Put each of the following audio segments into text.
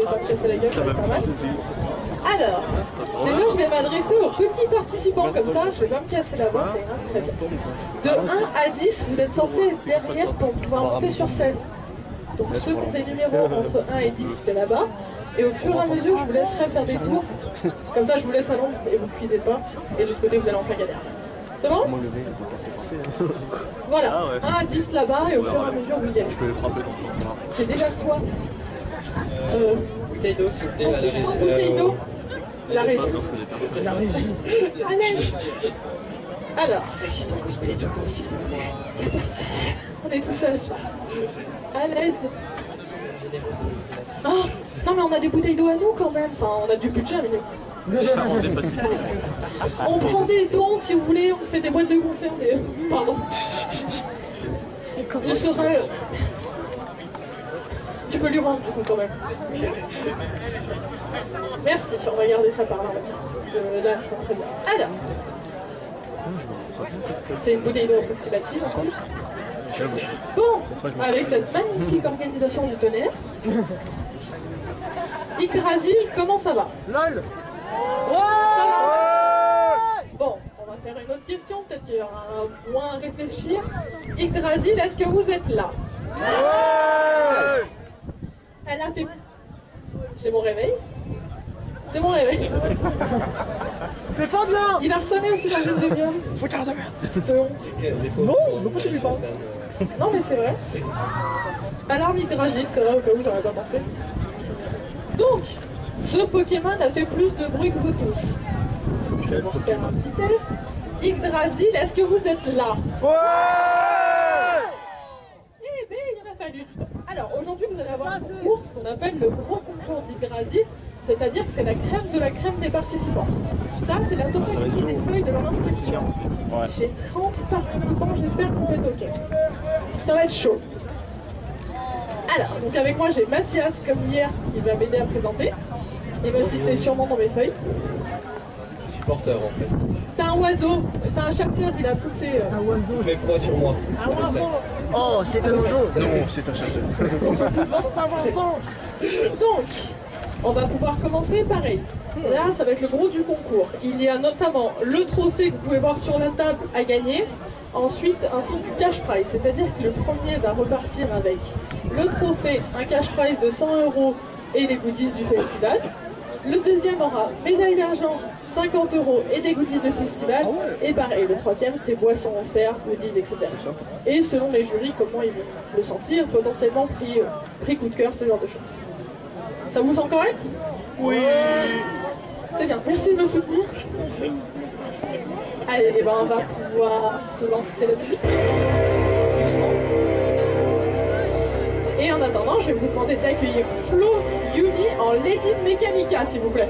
vais pas me casser la gueule, ça va être pas mal. Alors, déjà je vais m'adresser aux petits participants comme ça, je vais pas me casser la voix, ça ira très bien. De 1 à 10, vous êtes censés être derrière pour pouvoir monter sur scène. Donc ceux qui ont des numéros entre 1 et 10, c'est là-bas. Et au fur et à mesure, je vous laisserai faire des tours. Comme ça, je vous laisse à l'ombre et vous ne cuisez pas. Et de l'autre côté, vous allez en plein galère. C'est bon? Voilà, 1 à 10 là-bas et au fur et à mesure, vous y allez. Je peux les frapper. J'ai déjà soif. Bouteille d'eau, s'il vous plaît. C'est une bouteille d'eau. La régie. La régie. Allez. Alors. C'est si ton cosplay de go, s'il vous plaît. C'est passé. On est tout seul. À l'aide. Oh, non mais on a des bouteilles d'eau à nous quand même. Enfin, on a du budget, mais... On prend des dons si vous voulez, on fait des boîtes de conserve. Pardon. Je serai... Merci. Tu peux lui rendre du coup quand même. Merci, on va garder ça par là. Là, c'est pas très bien. Alors. C'est une bouteille d'eau approximative en plus. Bon, avec cette magnifique organisation du tonnerre. Yggdrasil, comment ça va? LOL. Ça va? Bon, on va faire une autre question, peut-être qu'il y aura un moins à réfléchir. Yggdrasil, est-ce que vous êtes là? Elle a fait... J'ai mon réveil. C'est mon réveil. Fais pas de là. Il va ressonner aussi dans une demi-heure. Fouteur de merde. Petite honte. Non, pourquoi tu lui parles? Non mais c'est vrai. Alarme Yggdrasil, c'est vrai au cas où j'aurais pas pensé. Donc, ce Pokémon a fait plus de bruit que vous tous. Je vais vous refaire un petit test. Yggdrasil, est-ce que vous êtes là? Ouais. Eh bien, il en a fallu du temps. Alors, aujourd'hui, vous allez avoir un concours, ce qu'on appelle le gros concours d'Yggdrasil, c'est-à-dire que c'est la crème de la crème des participants. Ça, c'est la totalité des feuilles de leur inscription. J'ai 30 participants, j'espère que vous faites OK. Ça va être chaud. Alors, donc avec moi, j'ai Mathias, comme hier, qui va m'aider à présenter. Il va assister sûrement dans mes feuilles. Supporteur, en fait. C'est un oiseau, c'est un chasseur, il a toutes ses... Un oiseau. Mes proies sur moi. Un oiseau. Oh, c'est un oiseau. Non, c'est un chasseur. C'est un oiseau. Donc, on va pouvoir commencer pareil. Là, ça va être le gros du concours. Il y a notamment le trophée que vous pouvez voir sur la table à gagner. Ensuite, ainsi du cash prize, c'est-à-dire que le premier va repartir avec le trophée, un cash prize de 100 € et les goodies du festival. Le deuxième aura médaille d'argent, 50 € et des goodies de festival. Et pareil, le troisième, c'est boissons offertes, goodies, etc. Et selon les jurys, comment ils vont le sentir, potentiellement prix coup de cœur, ce genre de choses. Ça vous semble correct? Oui. C'est bien, merci de me soutenir. Allez, ben on va pouvoir lancer la musique. Doucement. Et en attendant, je vais vous demander d'accueillir Flo Yumi en Lady Mechanica, s'il vous plaît.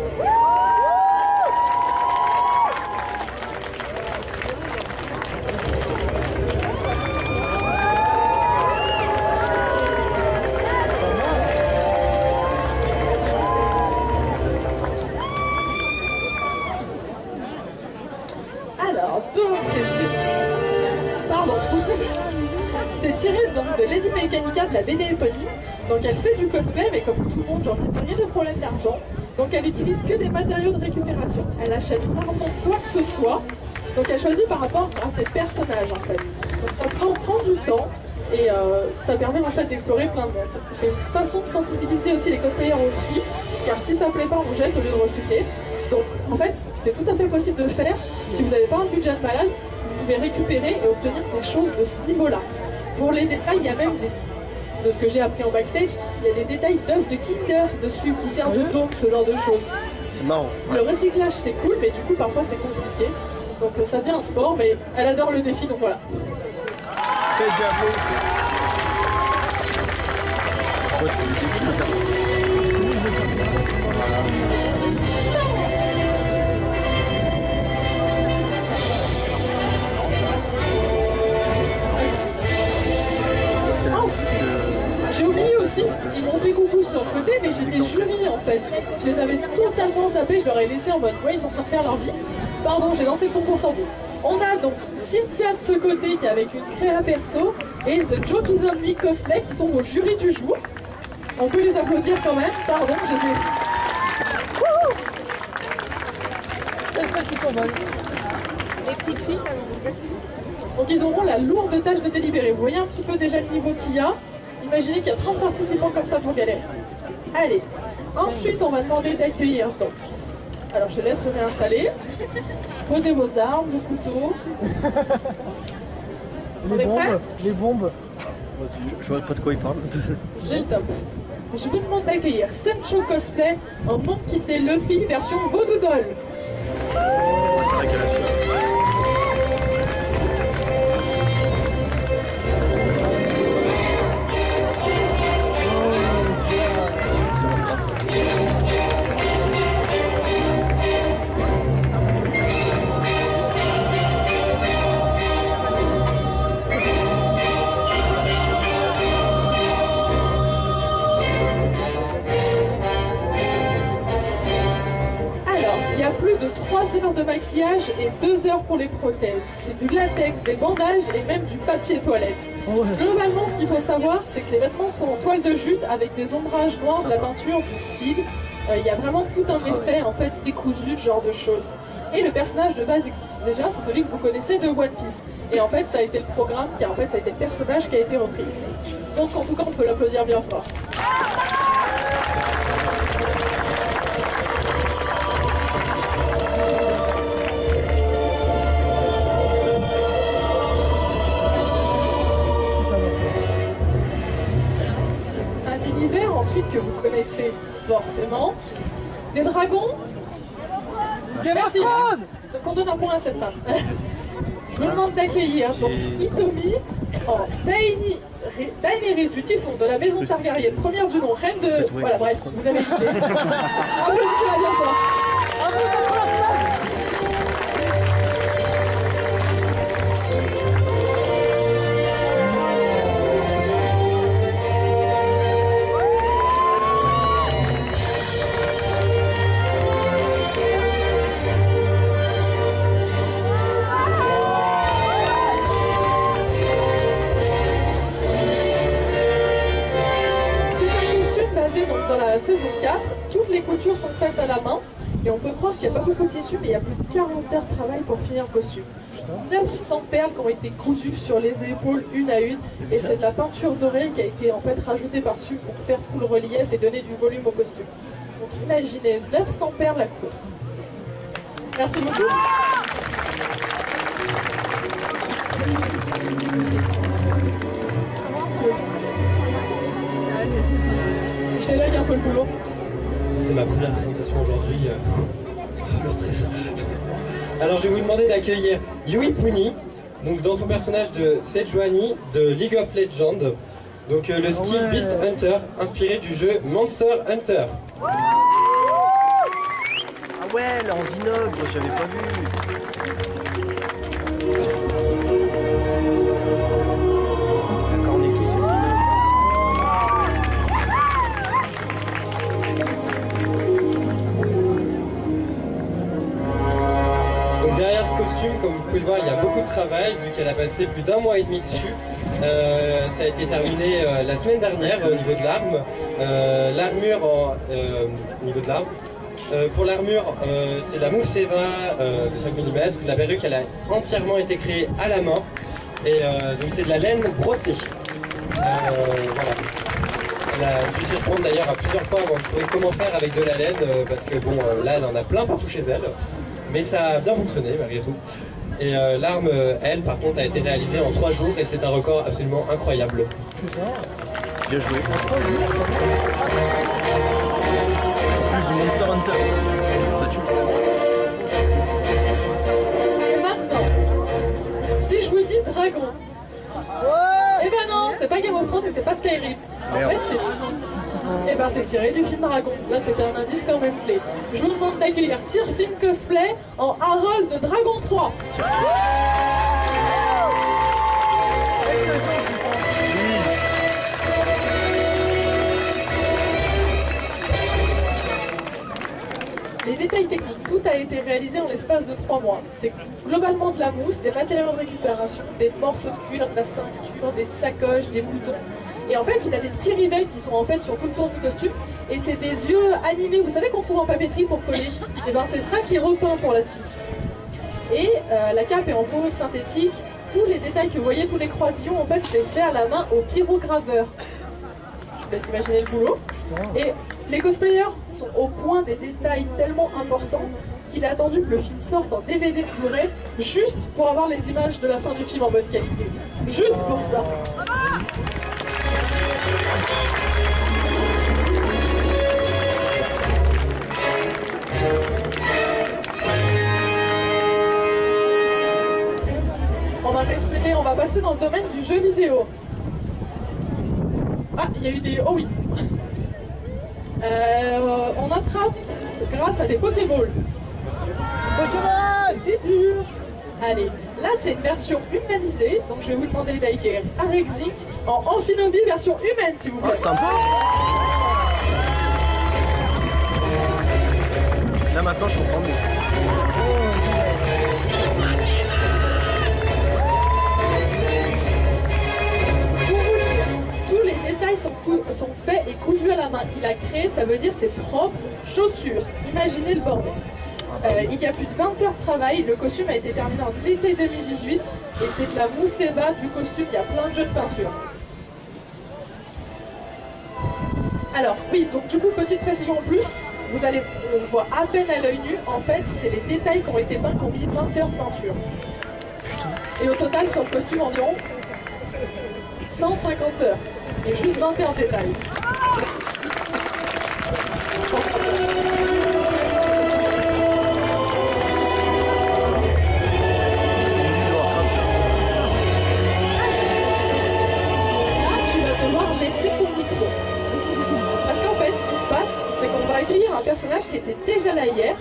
C'est tiré donc de Lady Mechanica de la BD éponyme. Donc elle fait du cosplay, mais comme tout le monde, genre il n'y a rien de problème d'argent. Donc elle utilise que des matériaux de récupération. Elle achète rarement quoi que ce soit. Donc elle choisit par rapport à ses personnages en fait. Donc ça prend du temps et ça permet en fait d'explorer plein de mondes. C'est une façon de sensibiliser aussi les cosplayers au tri, car si ça ne plaît pas, on jette au lieu de recycler. Donc en fait, c'est tout à fait possible de le faire. Si vous n'avez pas un budget de malade, vous pouvez récupérer et obtenir des choses de ce niveau-là. Pour les détails, il y a même de ce que j'ai appris en backstage, il y a des détails d'œufs de Kinder dessus qui servent de dôme, ce genre de choses. C'est marrant. Le recyclage c'est cool, mais du coup parfois c'est compliqué. Donc ça devient un sport, mais elle adore le défi, donc voilà. Fais diablo. J'ai oublié aussi, ils m'ont fait coucou sur le côté, mais j'étais jury en fait. Je les avais totalement zappés, je leur ai laissé en mode ouais, ils sont en train de faire leur vie. Pardon, j'ai lancé le concours sans vous. On a donc Cynthia de ce côté qui est avec une créa perso et The Joke is on Me cosplay qui sont vos jurys du jour. On peut les applaudir quand même, pardon, je sais. Qui sont mal. Les petites filles, vous asseyez. Donc ils auront la lourde tâche de délibérer. Vous voyez un petit peu déjà le niveau qu'il y a. Imaginez qu'il y a 30 participants comme ça pour galérer. Allez, ensuite on va demander d'accueillir donc. Alors je laisse vous réinstaller. Posez vos armes, le couteau. On est prêts? Les bombes. Je vois pas de quoi il parle. J'ai le top. Je vous demande d'accueillir Sencho Cosplay en Monkey D. Luffy version Voodoo Doll. C'est vrai qu'elle a su. De 3 heures de maquillage et 2 heures pour les prothèses. C'est du latex, des bandages et même du papier toilette. Globalement, ce qu'il faut savoir, c'est que les vêtements sont en poil de jute avec des ombrages noirs, de la peinture, du cil. Il y a vraiment tout un effet en fait décousu, ce genre de choses. Et le personnage de base existe déjà, c'est celui que vous connaissez de One Piece. Et en fait, ça a été le programme, car en fait, ça a été le personnage qui a été repris. Donc en tout cas, on peut l'applaudir bien fort. Ensuite que vous connaissez forcément, des dragons. Merci. Donc on donne un point à cette femme. Je vous demande d'accueillir donc Hitomi en Daenerys du Typhon de la maison Targaryen, première du nom, reine de... Voilà, bref, vous avez l'idée. Applaudissez-la bien fort. Dans la saison 4, toutes les coutures sont faites à la main et on peut croire qu'il n'y a pas beaucoup de tissu, mais il y a plus de 40 heures de travail pour finir le costume. 900 perles qui ont été cousues sur les épaules une à une et c'est de la peinture dorée qui a été en fait rajoutée par-dessus pour faire tout le relief et donner du volume au costume. Donc imaginez 900 perles à coudre. Merci beaucoup. Je délègue un peu le boulot. C'est ma première présentation aujourd'hui. Le stress. Alors je vais vous demander d'accueillir Yui Puni, donc dans son personnage de Sejuani de League of Legends. Donc le skill Beast Hunter, inspiré du jeu Monster Hunter. Ah ouais, là en Zinob, j'avais pas vu. D'accord, on est tous au Zinob. Donc derrière ce costume, comme vous pouvez le voir, il y a beaucoup de travail, vu qu'elle a passé plus d'1 mois et demi dessus. Ça a été terminé la semaine dernière au niveau de l'arme. L'armure au niveau de l'arme. Pour l'armure, c'est la Move Seva de 5 mm. La perruque, elle a entièrement été créée à la main. Et donc c'est de la laine brossée. Voilà. Elle a dû s'y reprendre d'ailleurs à plusieurs fois avant de trouver comment faire avec de la laine, parce que bon, là elle en a plein partout chez elle. Mais ça a bien fonctionné malgré tout. Et l'arme, elle, par contre, a été réalisée en 3 jours et c'est un record absolument incroyable. Bien joué. Plus du Monster Hunter. Ça tue. Et maintenant, si je vous dis dragon, eh ben non, c'est pas Game of Thrones et c'est pas Skyrim. En fait, c'est tiré du film Dragon. Là, c'était un indice quand même clé. Je vous demande d'accueillir Tirfin Cosplay en Harold de Dragon 3. Les détails techniques, tout a été réalisé en l'espace de 3 mois. C'est globalement de la mousse, des matériaux de récupération, des morceaux de cuir, de la ceinture, des sacoches, des boutons. Et en fait, il a des petits rivets qui sont en fait sur tout le tour du costume. Et c'est des yeux animés, vous savez qu'on trouve en papeterie pour coller. Et ben c'est ça qui est repeint pour la suisse. Et la cape est en fourrure synthétique. Tous les détails que vous voyez, tous les croisillons, en fait, c'est fait à la main au pyrograveur. Je vous laisse imaginer le boulot. Et les cosplayers sont au point des détails tellement importants qu'il a attendu que le film sorte en DVD Blu-ray juste pour avoir les images de la fin du film en bonne qualité. Juste pour ça. On va passer dans le domaine du jeu vidéo. Ah, il y a eu des... Oh oui. On attrape grâce à des Pokéballs. Pokémon! C'est dur. Allez, là c'est une version humanisée, donc je vais vous demander d'écrire Arexink en Amphinobie version humaine s'il vous plaît. Oh, sympa. Là maintenant je comprends mieux. Tous les détails sont faits et cousus à la main. Il a créé, ça veut dire ses propres chaussures. Imaginez le bordel. Il y a plus de 20 heures de travail. Le costume a été terminé en été 2018 et c'est de la mousseva du costume. Il y a plein de jeux de peinture. Alors oui, donc du coup, petite précision en plus. On voit à peine à l'œil nu. En fait, c'est les détails qui ont été peints qui ont mis 20 heures de peinture. Et au total, sur le costume, environ 150 heures. Et juste 20 heures de détails. Un personnage qui était déjà là hier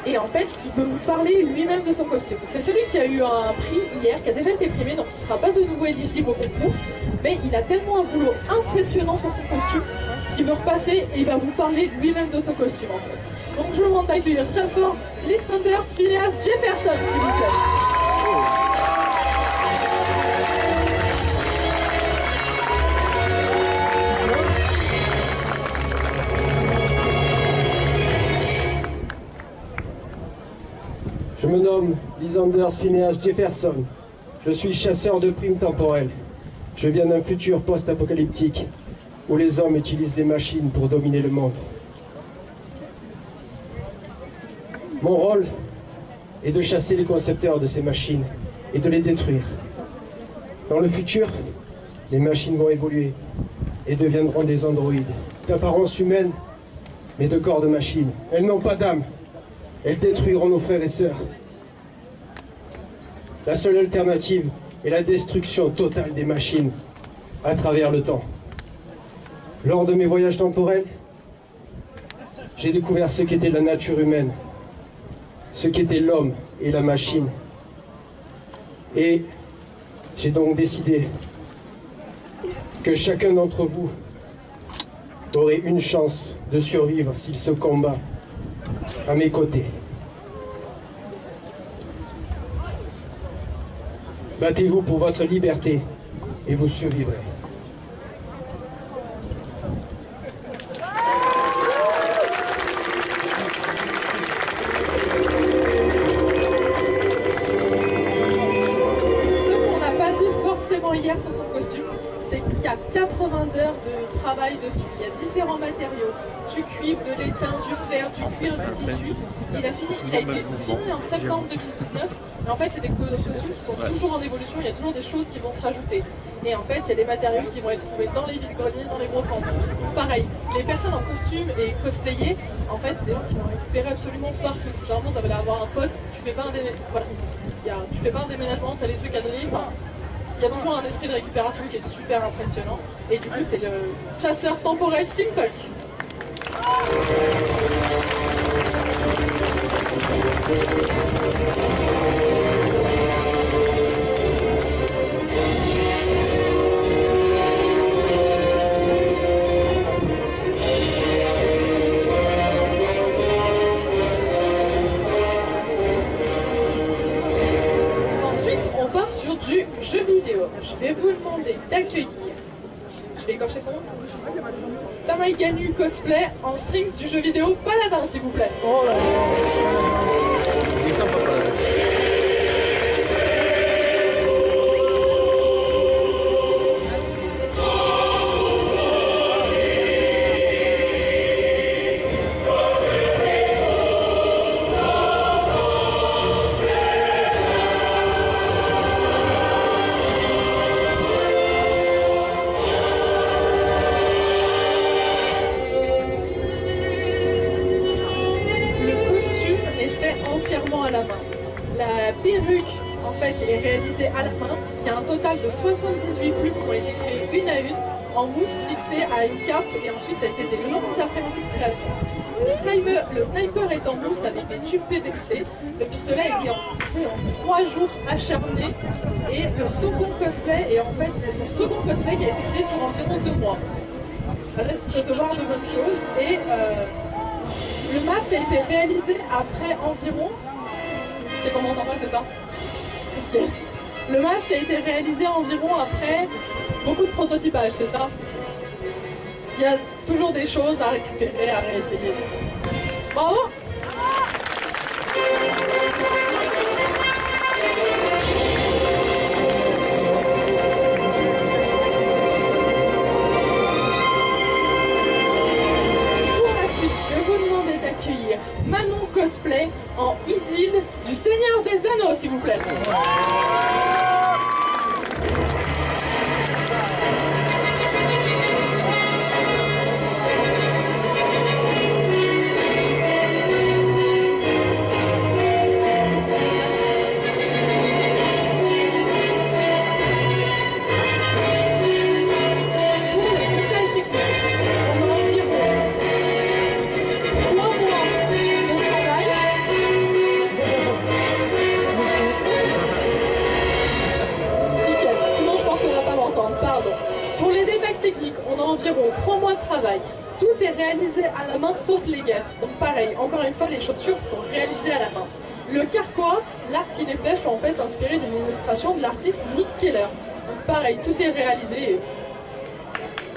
et en fait il peut vous parler lui-même de son costume. C'est celui qui a eu un prix hier, qui a déjà été primé, donc il ne sera pas de nouveau éligible au concours, mais il a tellement un boulot impressionnant sur son costume qu'il veut repasser et il va vous parler lui-même de son costume en fait. Donc je vous demande d'accueillir très fort Lysander Phineas Jefferson s'il vous plaît. Je me nomme Lysander Phineas Jefferson. Je suis chasseur de primes temporelles. Je viens d'un futur post-apocalyptique où les hommes utilisent les machines pour dominer le monde. Mon rôle est de chasser les concepteurs de ces machines et de les détruire. Dans le futur, les machines vont évoluer et deviendront des androïdes, d'apparence humaine, mais de corps de machine. Elles n'ont pas d'âme. Elles détruiront nos frères et sœurs. La seule alternative est la destruction totale des machines à travers le temps. Lors de mes voyages temporels, j'ai découvert ce qu'était la nature humaine, ce qu'était l'homme et la machine. Et j'ai donc décidé que chacun d'entre vous aurait une chance de survivre s'il se combat à mes côtés. Battez-vous pour votre liberté et vous survivrez. Ce qu'on n'a pas dit forcément hier sur son costume, c'est qu'il y a 80 heures de travail dessus. Il y a différents matériaux, du cuivre, de l'étain, du fer, du cuir, du tissu. Il a été fini en septembre 2019. Mais en fait, c'est des costumes qui sont toujours en évolution. Il y a toujours des choses qui vont se rajouter. Et en fait, il y a des matériaux qui vont être trouvés dans les vides-greniers, dans les gros cantons. Pareil, les personnes en costume et cosplayés, en fait, c'est des gens qui vont récupérer absolument partout. Généralement, ça va aller avoir un pote, tu fais pas un déménagement, voilà. Tu fais pas un déménagement, tu as les trucs à donner. Enfin, il y a toujours un esprit de récupération qui est super impressionnant. Et du coup, c'est le chasseur temporel steampunk. Ensuite, on part sur du jeu vidéo. Je vais vous demander d'accueillir Ganu cosplay en strings du jeu vidéo Paladin, s'il vous plaît. Oh là là. Il est sympa, Paladin. Entièrement à la main. La perruque en fait est réalisée à la main. Il y a un total de 78 plumes qui ont été créées une à une en mousse fixée à une cape et ensuite ça a été des longues après-midi de création. Le sniper est en mousse avec des tubes PVC. Le pistolet est fait en 3 jours acharnés et le second cosplay, et en fait c'est son second cosplay qui a été créé sur environ 2 mois. Ça laisse précevoir de bonnes choses et le masque a été réalisé après environ... C'est qu'on m'entend pas, c'est ça? Ok. Le masque a été réalisé environ après beaucoup de prototypage, c'est ça? Il y a toujours des choses à récupérer, à réessayer. Bravo! Accueillir Manon Cosplay en Isilde du Seigneur des Anneaux, s'il vous plaît. On a environ 3 mois de travail. Tout est réalisé à la main sauf les guêtres. Donc pareil, encore une fois, les chaussures sont réalisées à la main. Le carquois, l'arc et les flèches sont en fait inspirés d'une illustration de l'artiste Nick Keller. Donc pareil, tout est réalisé et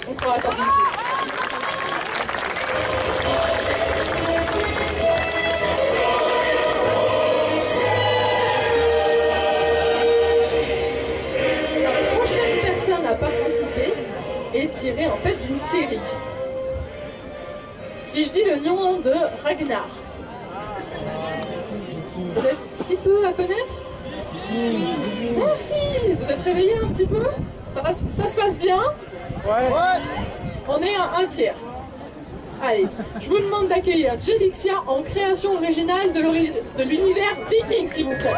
on fera sortir ici. La prochaine personne à participer est tirée en fait d'une série. Si je dis le nom de Ragnar, vous êtes si peu à connaître? Merci. Vous êtes réveillés un petit peu? Ça se passe bien? Ouais. On est à un tiers. Allez, je vous demande d'accueillir Jelixia en création originale de l'univers viking, s'il vous plaît.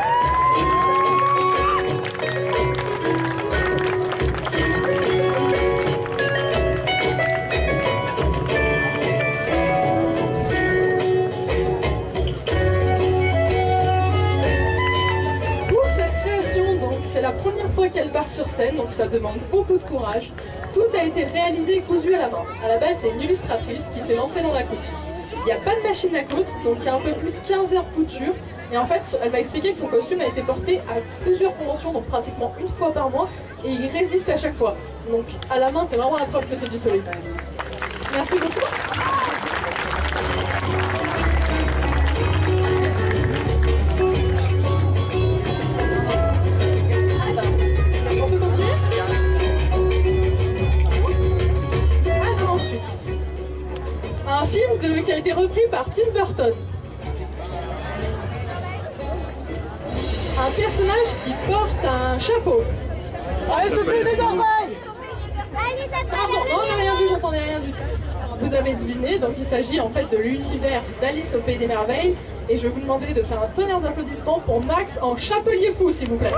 C'est la première fois qu'elle part sur scène, donc ça demande beaucoup de courage. Tout a été réalisé et cousu à la main. À la base, c'est une illustratrice qui s'est lancée dans la couture. Il n'y a pas de machine à coudre, donc il y a un peu plus de 15 heures de couture. Et en fait, elle va expliquer que son costume a été porté à plusieurs conventions, donc pratiquement une fois par mois, et il résiste à chaque fois. Donc à la main, c'est vraiment la preuve que c'est du solide. Merci beaucoup. Un film qui a été repris par Tim Burton. Un personnage qui porte un chapeau. Allez, c'est plus des oreilles. Pardon, non, on n'a rien vu, j'entendais rien du tout. Vous avez deviné, donc il s'agit en fait de l'univers d'Alice au Pays des Merveilles. Et je vais vous demander de faire un tonnerre d'applaudissements pour Max en chapelier fou, s'il vous plaît.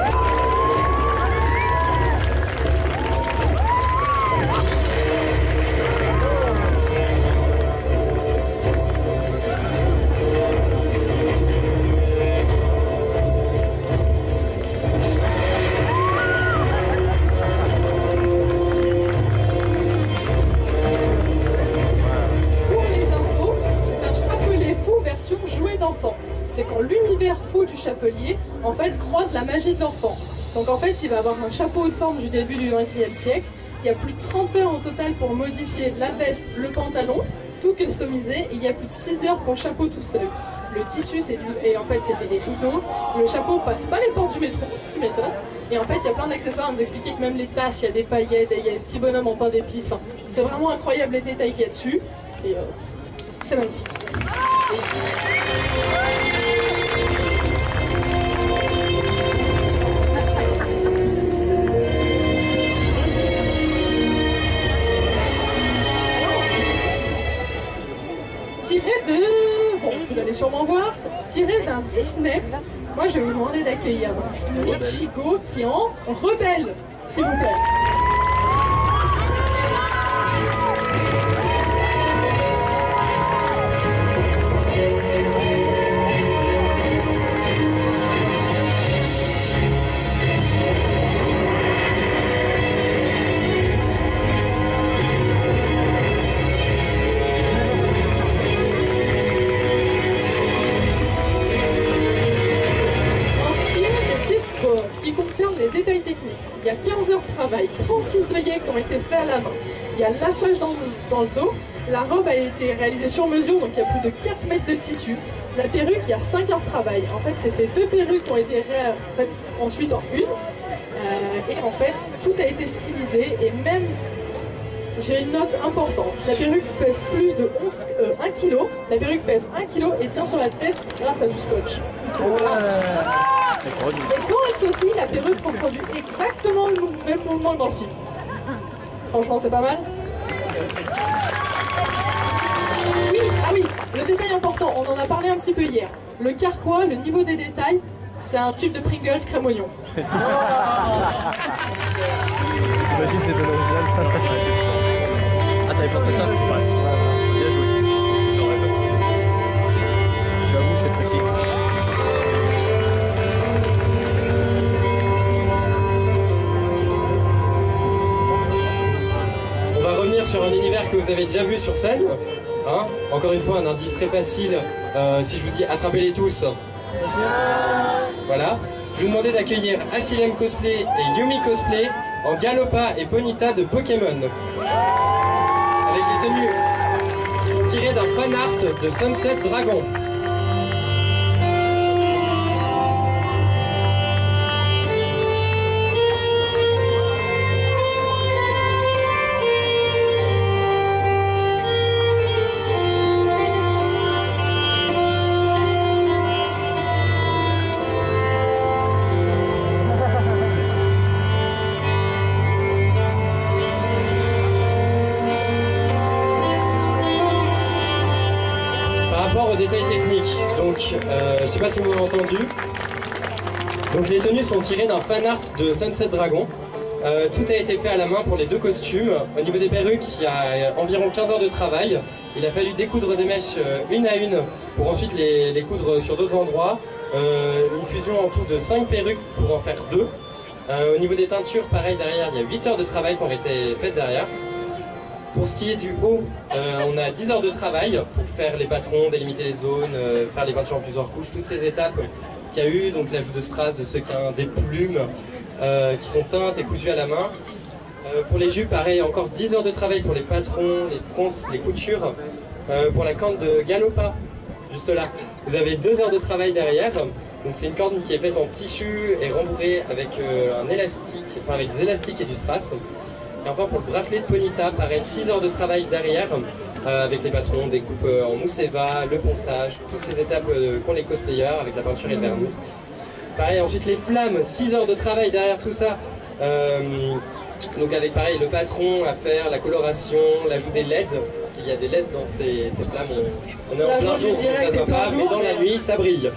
C'est quand l'univers fou du chapelier en fait croise la magie de l'enfant. Donc en fait il va avoir un chapeau de forme du début du XXe siècle Il y a plus de 30 heures au total pour modifier la veste, le pantalon, tout customisé. Et il y a plus de 6 heures pour le chapeau tout seul. Le tissu, et en fait, c'était des boutons. Le chapeau passe pas les portes du métro, tu m'étonnes. Et en fait, il y a plein d'accessoires à nous expliquer que même les tasses, il y a des paillettes, il y a des petits bonhommes en pain d'épices. Enfin, c'est vraiment incroyable les détails qu'il y a dessus. Et c'est magnifique. Bon, vous allez sûrement voir, tiré d'un Disney. Moi, je vais vous demander d'accueillir Michiko qui est en rebelle, s'il vous plaît. Les détails techniques. Il y a 15 heures de travail, 36 œillets qui ont été faits à la main. Il y a l'assage dans le dos. La robe a été réalisée sur mesure, donc il y a plus de 4 mètres de tissu. La perruque, il y a 5 heures de travail. En fait, c'était 2 perruques qui ont été faites ensuite en une. Et en fait, tout a été stylisé. Et même, j'ai une note importante. La perruque pèse plus de 1 kg. La perruque pèse 1 kg et tient sur la tête grâce à du scotch. Et quand elle sautille, la perruque reproduit exactement le même mouvement que dans le film. Franchement, c'est pas mal. Oui, ah oui, le détail important, on en a parlé un petit peu hier. Le carquois, le niveau des détails, c'est un tube de Pringles crème oignon. J'imagine c'est de l'original. Ah, t'avais pensé ça? Ouais. Bien joué. J'avoue, c'est précis. Sur un univers que vous avez déjà vu sur scène. Hein, encore une fois, un indice très facile. Si je vous dis attrapez-les tous. Voilà. Je vous demandais d'accueillir Asilem Cosplay et Yumi Cosplay en Galopa et Ponyta de Pokémon. Avec les tenues qui sont tirées d'un fan art de Sunset Dragon. Détails techniques, donc je sais pas si vous m'avez entendu. Donc les tenues sont tirées d'un fan art de Sunset Dragon. Tout a été fait à la main pour les 2 costumes. Au niveau des perruques, il y a environ 15 heures de travail. Il a fallu découdre des mèches une à une pour ensuite les coudre sur d'autres endroits. Une fusion en tout de 5 perruques pour en faire 2. Au niveau des teintures, pareil, derrière, il y a 8 heures de travail qui ont été faites derrière. Pour ce qui est du haut, on a 10 heures de travail pour faire les patrons, délimiter les zones, faire les peintures en plusieurs couches, toutes ces étapes qu'il y a eu, donc l'ajout de strass, de sequins, des plumes qui sont teintes et cousues à la main. Pour les jupes, pareil, encore 10 heures de travail pour les patrons, les fronces, les coutures. Pour la corne de Galopa, juste là, vous avez 2 heures de travail derrière. Donc c'est une corde qui est faite en tissu et rembourrée avec un élastique, enfin avec des élastiques et du strass. Et enfin pour le bracelet de Ponyta, pareil, 6 heures de travail derrière, avec les patrons, des coupes en mousse Eva, le ponçage, toutes ces étapes qu'ont les cosplayers avec la peinture et le vernis. Pareil, ensuite les flammes, 6 heures de travail derrière tout ça. Donc avec pareil le patron à faire, la coloration, l'ajout des LED, parce qu'il y a des LED dans ces flammes, on est en plein jour donc ça se voit pas, mais dans la nuit ça brille.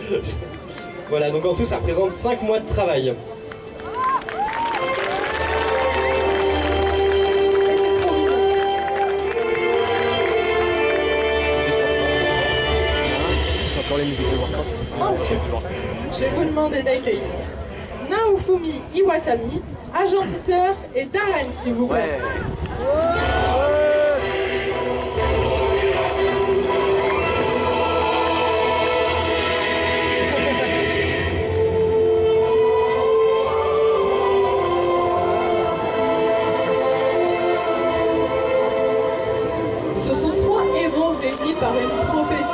Voilà, donc en tout ça représente 5 mois de travail. Ensuite, je vais vous demander d'accueillir Naofumi Iwatani, Agent Peter et Darren, s'il vous plaît.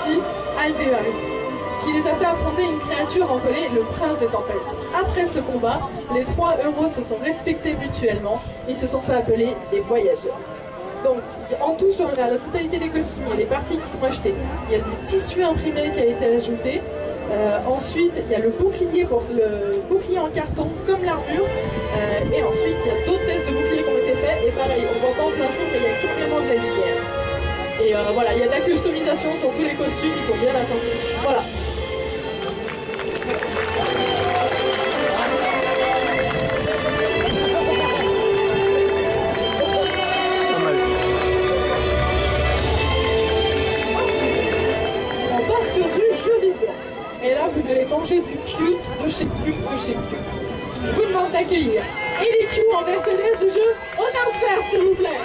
petit, Aldévari, qui les a fait affronter une créature appelée le prince des tempêtes. Après ce combat, les trois héros se sont respectés mutuellement et se sont fait appeler des voyageurs. Donc, en tout, sur la totalité des costumes, il y a des parties qui sont achetées. Il y a du tissu imprimé qui a été ajouté. Ensuite, il y a le bouclier en carton, comme l'armure. Et ensuite, il y a d'autres tests de bouclier qui ont été faits. Et pareil, on voit pas en plein jour, mais il y a carrément de la lumière. Et voilà, il y a de la customisation sur tous les costumes, ils sont bien assortis. Voilà. Et là, vous allez manger du cute de chez Cute de chez Cute. Je vous demande d'accueillir Eliku en mercenaire du jeu Honorsphère, s'il vous plaît.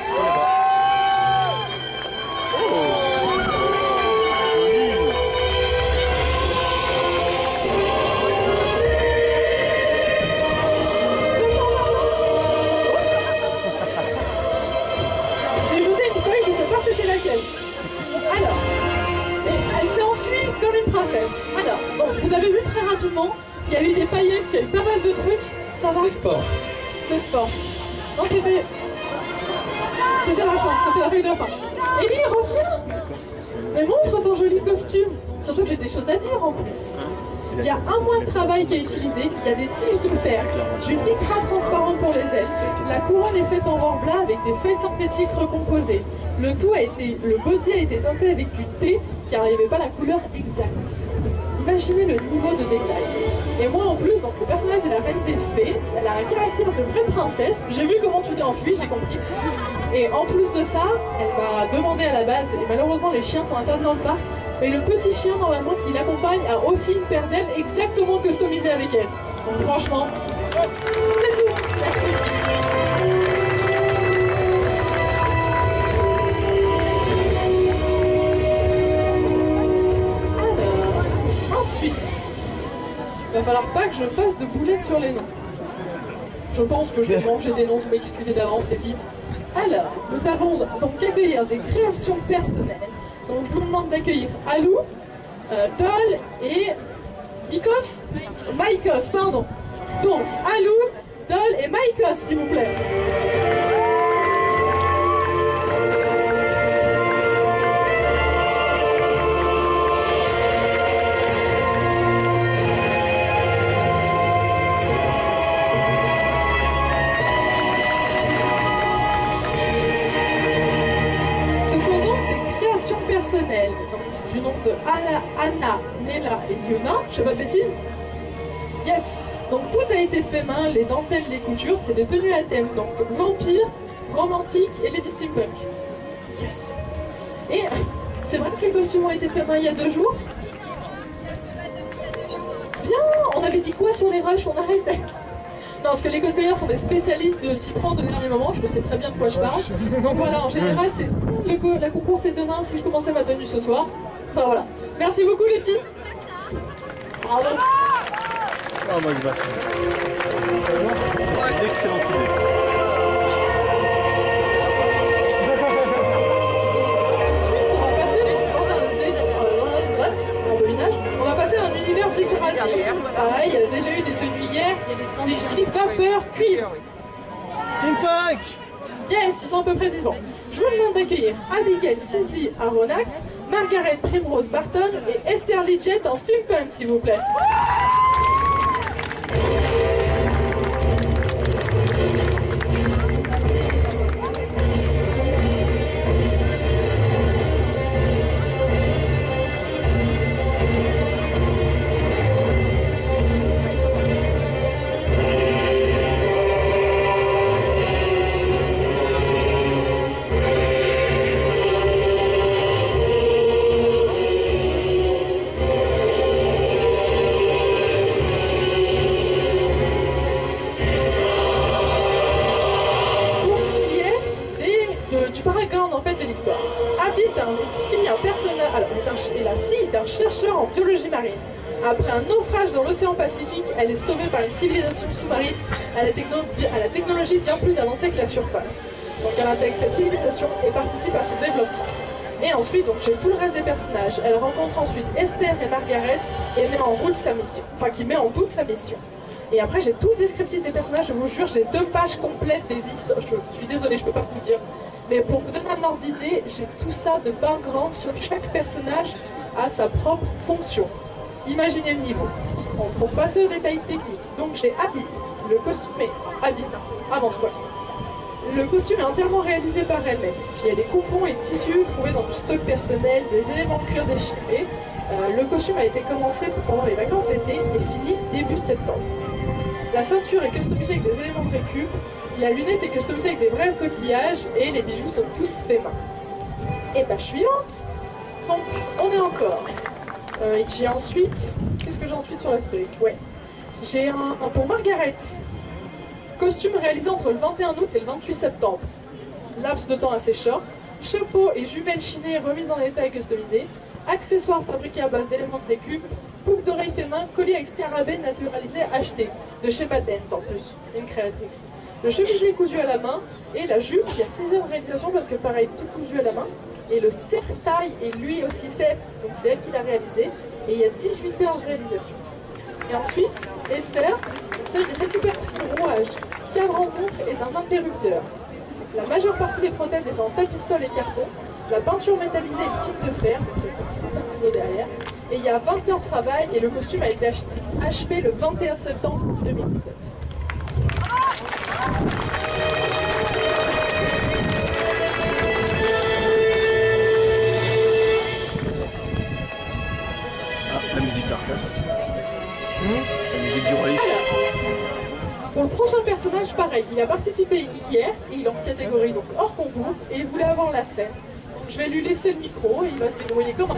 J'ai jeté une feuille, je ne sais pas c'était laquelle. Alors, elle s'est enfuie comme une princesse. Alors, bon, vous avez vu très rapidement, il y a eu des paillettes, il y a eu pas mal de trucs. Ça va? C'est sport. C'est sport. Non, c'était la fin, c'était la feuille de la fin. Ellie, reviens! Mais montre ton joli costume. Surtout que j'ai des choses à dire en plus. Il y a un mois de travail qui est utilisé, il y a des tiges de fer, du lycra transparent pour les ailes. La couronne est faite en or blanc avec des feuilles synthétiques recomposées. Le body a été teinté avec du thé car il n'y avait pas la couleur exacte. Imaginez le niveau de détail. Et moi en plus, donc le personnage de la reine des fées, elle a un caractère de vraie princesse. J'ai vu comment tu t'es enfuie, j'ai compris. Et en plus de ça, elle m'a demandé à la base, et malheureusement les chiens sont interdits dans le parc, mais le petit chien normalement qui l'accompagne a aussi une paire d'ailes exactement customisée avec elle. Donc franchement, c'est tout. Merci. Ensuite, il va falloir pas que je fasse de boulettes sur les noms. Je pense que je vais manger des noms, je m'excuser d'avance les filles. Alors, nous avons donc accueillir des créations personnelles. Donc je vous demande d'accueillir Alou, Dol et Maïkos, pardon. Donc Alou, Dol et Maïkos, s'il vous plaît. Personnel, donc du nom de Anna, Nella et Yuna, je fais pas de bêtises? Yes! Donc tout a été fait main, les dentelles, les coutures, c'est des tenues à thème, donc vampire, romantique et Lady Steampunk. Yes! Et c'est vrai que les costumes ont été faits main il y a 2 jours? Bien! On avait dit quoi sur les rushs? On arrêtait! Non, parce que les cosplayers sont des spécialistes de s'y prendre au dernier moment, je sais très bien de quoi je parle. Donc voilà, en général, la concours c'est demain si je commençais ma tenue ce soir. Enfin voilà. Merci beaucoup les filles. Bravo. Ah, moi je vais. C'est une excellente idée. Ensuite, on va passer à un univers décoratif. Pareil, il y a déjà eu des tenues hier. Si je dis vapeur, cuivre. Steampunk! Yes, ils sont à peu près vivants. Je vous demande d'accueillir Abigail Sisley Aronnax, Margaret Primrose Barton et Esther Lidgett en steampunk, s'il vous plaît. La fille d'un chercheur en biologie marine. Après un naufrage dans l'océan Pacifique, elle est sauvée par une civilisation sous-marine à la technologie bien plus avancée que la surface. Donc elle intègre cette civilisation et participe à son développement. Et ensuite, donc j'ai tout le reste des personnages. Elle rencontre ensuite Esther et Margaret et met en route sa mission. Enfin, qui met en doute sa mission. Et après, j'ai tout le descriptif des personnages. Je vous jure, j'ai 2 pages complètes des histoires. Je suis désolée, je peux pas vous dire. Mais pour vous donner un ordre d'idée, j'ai tout ça de background sur chaque personnage à sa propre fonction. Imaginez le niveau. Bon, pour passer aux détails techniques, donc j'ai Abby. Le costume est Abby. Avance-toi. Le costume est entièrement réalisé par elle-même. Il y a des coupons et tissus trouvés dans du stock personnel, des éléments de cuir déchirés. Le costume a été commencé pendant les vacances d'été et fini début septembre. La ceinture est customisée avec des éléments de récup. La lunette est customisée avec des vrais coquillages et les bijoux sont tous faits main. Et page suivante. Donc, on est encore. J'ai ensuite... Qu'est-ce que j'ai ensuite sur la feuille? Ouais. J'ai un pour Margaret. Costume réalisé entre le 21 août et le 28 septembre. Laps de temps assez short. Chapeau et jumelles chinées remises en état et customisées. Accessoires fabriqués à base d'éléments de récup. Boucle d'oreille fait main, collier avec scarabée naturalisé acheté. De chez Patens en plus, une créatrice. Le chemisier cousu à la main et la jupe qui a 6 heures de réalisation parce que pareil, tout cousu à la main. Et le serre-taille est lui aussi fait, donc c'est elle qui l'a réalisé. Et il y a 18 heures de réalisation. Et ensuite, Esther, c'est une récupération de rouage, cadre en montre et d'un interrupteur. La majeure partie des prothèses est en tapis de sol et carton. La peinture métallisée est fil de fer, donc derrière. Et il y a 20 heures de travail et le costume a été achevé le 21 septembre 2019. La musique d'Arcas. C'est la musique du roi. Pour le prochain personnage, pareil, il a participé hier et il est en catégorie donc hors concours et il voulait avoir la scène. Donc je vais lui laisser le micro et il va se débrouiller comme un...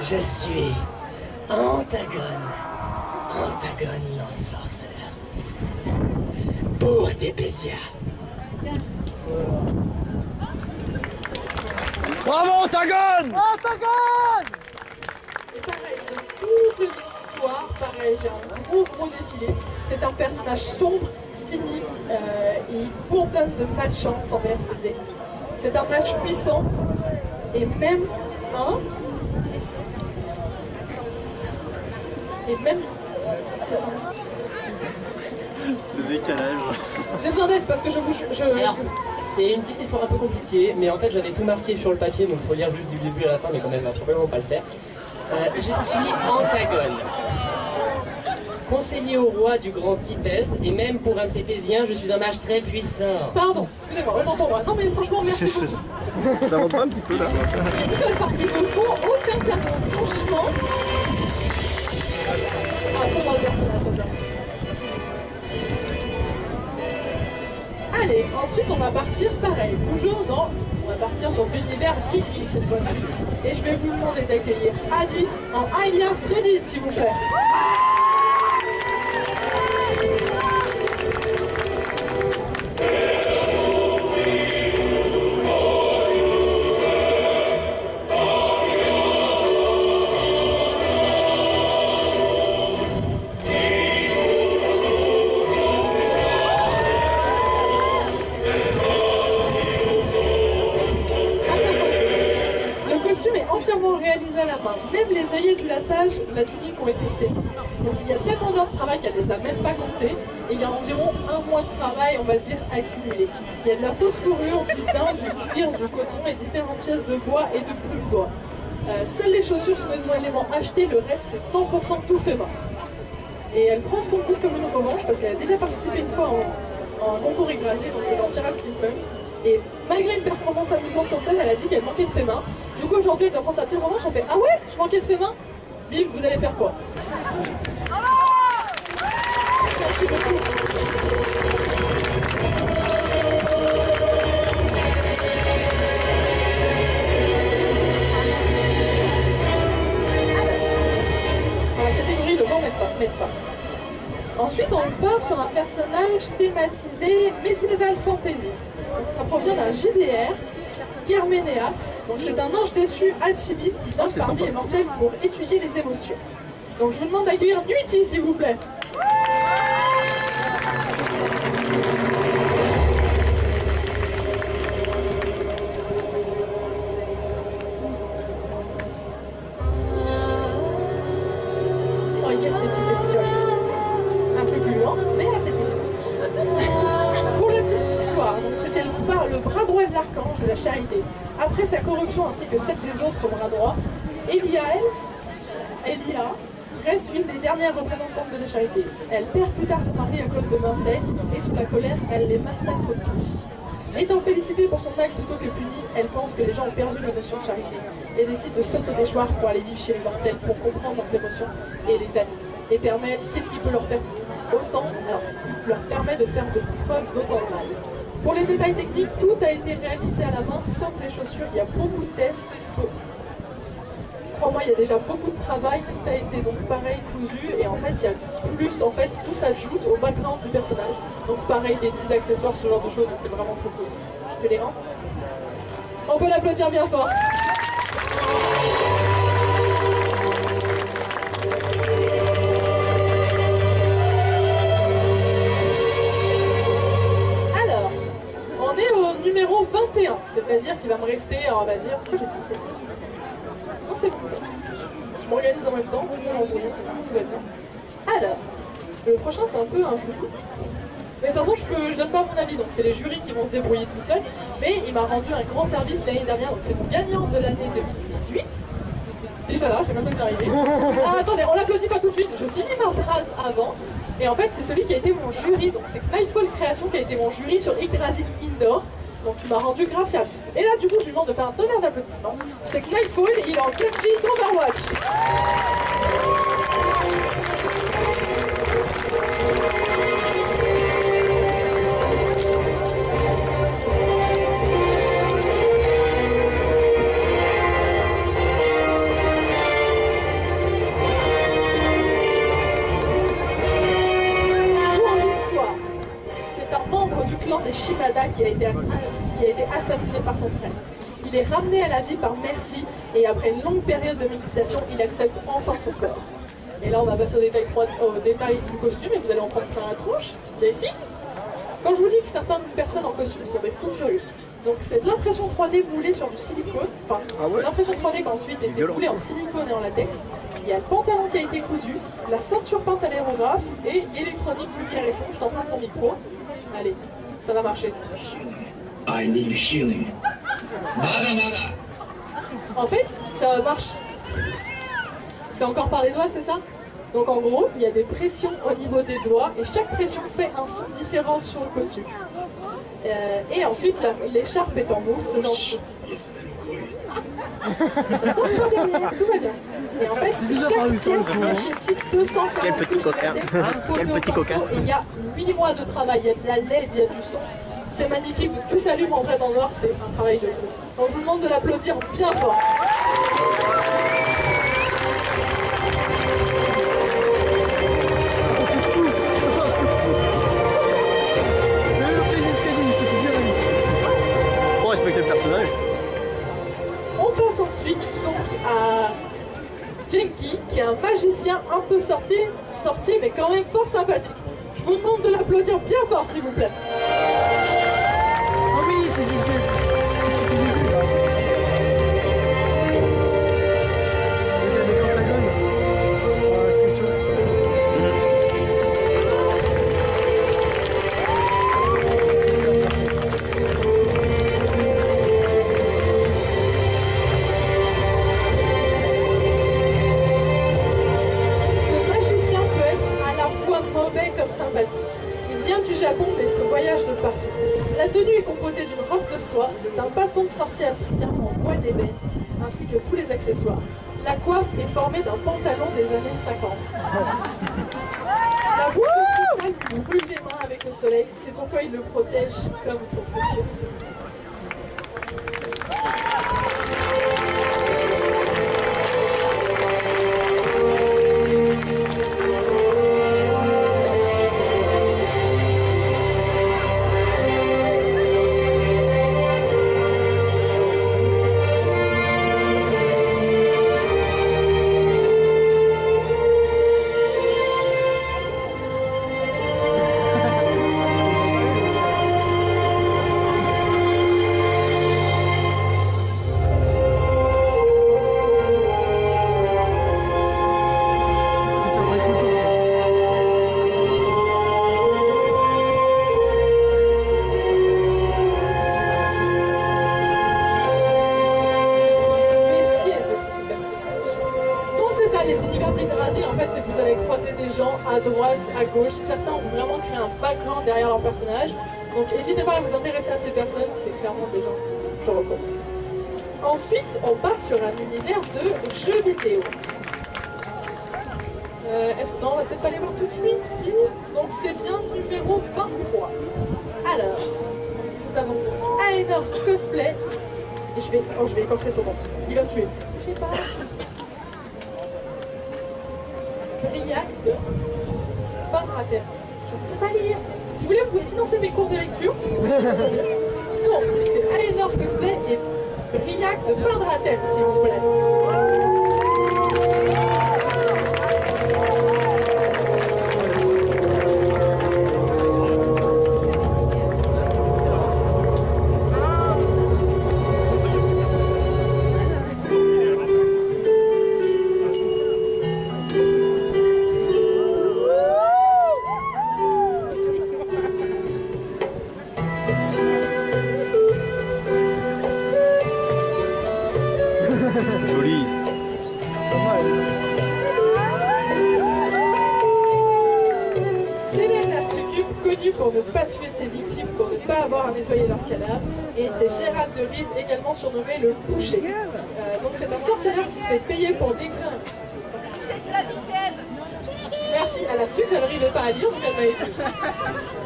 Je suis Antagone l'ensorceleur. Pour Tépésia. Bravo, Antagone! Antagone! Et pareil, j'ai toute l'histoire, pareil, j'ai un gros défilé. C'est un personnage sombre, cynique, il bourdonne de malchance envers ses ennemis. C'est un match puissant, et même c'est un... Le décalage. J'ai besoin d'aide parce que je vous... Alors, c'est une petite histoire un peu compliquée, mais en fait j'avais tout marqué sur le papier, donc il faut lire juste du début à la fin, mais quand même, elle va probablement pas le faire. Je suis Antagone, conseiller au roi du grand Tibès, et même pour un Tépésien, je suis un mage très puissant. Pardon, excusez-moi, autant pour moi. Non mais franchement, merci beaucoup. Ça va pas un petit peu là. Il me faut aucun cadeau, franchement. Ah, c'est dans le personnage, j'adore. Allez, ensuite on va partir pareil, toujours dans... On va partir sur l'univers viking cette fois-ci. Et je vais vous demander d'accueillir Adi en Aïlia Freddy, s'il vous plaît. Réalisé à la main. Même les œillets du lassage de la tunique ont été faits. Donc il y a tellement d'heures de travail qu'elle ne les a même pas comptées. Et il y a environ 1 mois de travail, on va dire, accumulé. Il y a de la fausse fourrure, du daim, du cuir, du coton et différentes pièces de bois et de plus de bois. Seules les chaussures sont des éléments achetés, le reste c'est 100% tout fait main. Et elle prend ce concours comme une revanche parce qu'elle a déjà participé une fois en concours écrasé, donc c'est dans Pirate Steampunk. Et malgré une performance amusante sur scène, elle a dit qu'elle manquait de fait main. Du coup aujourd'hui elle doit prendre sa petite revanche, elle fait ah ouais, je manquais de fait main. Bim, vous allez faire quoi? Merci beaucoup. Dans la catégorie le vent m'aide pas. Ensuite on part sur un personnage thématisé Medieval Fantasy. Donc, ça provient d'un JDR, Germénéas. Donc c'est un ange déchu alchimiste qui vient parmi les mortels pour étudier les émotions. Donc je vous demande d'accueillir Nuiti, s'il vous plaît. Oh yes, des petites bestioles. Un peu plus loin, mais appétissant. Pour la petite histoire, donc c'était le bras droit de l'archange de la charité. Après sa corruption ainsi que celle des autres bras droits, Elia reste une des dernières représentantes de la charité. Elle perd plus tard son mari à cause de Mordet et sous la colère, elle les massacre tous. Étant félicitée pour son acte plutôt que punie, elle pense que les gens ont perdu la notion de charité et décide de s'auto-déchoir pour aller vivre chez les mortels pour comprendre leurs émotions et les animer. Et permet, qu'est-ce qui peut leur faire autant, alors ce qui leur permet de faire de preuves d'autant de mal. Pour les détails techniques, tout a été réalisé à la main, sauf les chaussures. Il y a beaucoup de tests. Crois-moi, il y a déjà beaucoup de travail. Tout a été donc pareil, cousu. Et en fait, il y a plus, en fait, tout s'ajoute au background du personnage. Donc pareil, des petits accessoires, ce genre de choses. C'est vraiment trop cool. Je fais les rangs. On peut l'applaudir bien fort. Numéro 21, c'est-à-dire qu'il va me rester, on va dire, j'ai 17. Non, c'est bon ça. Je m'organise en même temps, tout va bien. Alors, le prochain c'est un peu un chouchou. Mais de toute façon, je donne pas mon avis, donc c'est les jurys qui vont se débrouiller tout seuls. Mais il m'a rendu un grand service l'année dernière, donc c'est mon gagnant de l'année 2018. Déjà là, j'ai même pas arrivé. Ah, attendez, on l'applaudit pas tout de suite, je finis ma phrase avant. Et en fait, c'est celui qui a été mon jury, donc c'est Knightfall Création qui a été mon jury sur Yggdrasil Indoor. Donc il m'a rendu grave service. Et là, du coup, je lui demande de faire un tonnerre d'applaudissements. C'est Knightfall, il est en PUBG d'Overwatch. Des Shimada qui a été assassiné par son frère. Il est ramené à la vie par Mercy et après une longue période de méditation, il accepte enfin son corps. Et là, on va passer au détail du costume et vous allez en prendre plein la tronche. Il y a ici. Quand je vous dis que certaines personnes en costume sont des fous furieux, donc c'est de l'impression 3D moulée sur du silicone, enfin, c'est l'impression 3D qui a ensuite été moulée en silicone et en latex. Il y a le pantalon qui a été cousu, la ceinture peinte à l'aérographe et électronique lumière et son. Je t'emprunte ton micro. Allez. Ça va marcher. I need healing. En fait, ça marche. C'est encore par les doigts, c'est ça? Donc en gros, il y a des pressions au niveau des doigts et chaque pression fait un son différent sur le costume. Et ensuite, l'écharpe est en mousse, ce genre de choses. Ça sort pas derrière, tout va bien. Et en fait, chaque pièce nécessite 240 Quel petit coquin. Quel petit coquin. Et il y a 8 mois de travail, il y a de la LED, il y a du son. C'est magnifique, tout s'allume en vrai dans le noir, c'est un travail de fou. Donc je vous demande de l'applaudir bien fort. Faut respecter le personnage. On passe ensuite donc à Genki, qui est un magicien un peu sorcier mais quand même fort sympathique. Je vous demande de l'applaudir bien fort s'il vous plaît. Oh oui, c'est Gilles. Il vient du Japon mais se voyage de partout. La tenue est composée d'une robe de soie, d'un bâton de sorcier africain en bois d'ébène, ainsi que tous les accessoires. La coiffe est formée d'un pantalon des années 50. La boucle de cristal lui brûle les mains avec le soleil, c'est pourquoi il le protège comme son précieux. croiser des gens à droite, à gauche. Certains ont vraiment créé un background derrière leur personnage. Donc n'hésitez pas à vous intéresser à ces personnes, c'est clairement des gens que je recommande. Ensuite, on part sur un univers de jeux vidéo. Non, on va peut-être pas les voir tout de suite, si. Donc c'est bien numéro 23. Alors, nous avons Aenor Cosplay. Et je vais écorcher son nom. Il va me tuer. Je sais pas. Briac de Pandrater. Je ne sais pas lire. Si vous voulez, vous pouvez financer mes cours de lecture. Non, c'est Aenor Cosplay et Briac de Pandrater, s'il vous plaît. Joli. Selena Succube, connue pour ne pas tuer ses victimes, pour ne pas avoir à nettoyer leurs cadavres. Et c'est Gérald de Rive, également surnommé le boucher. Donc c'est un sorceleur qui se fait payer pour découvrir. Merci, à la suite, je n'arrivais pas à lire, donc elle m'a aidé.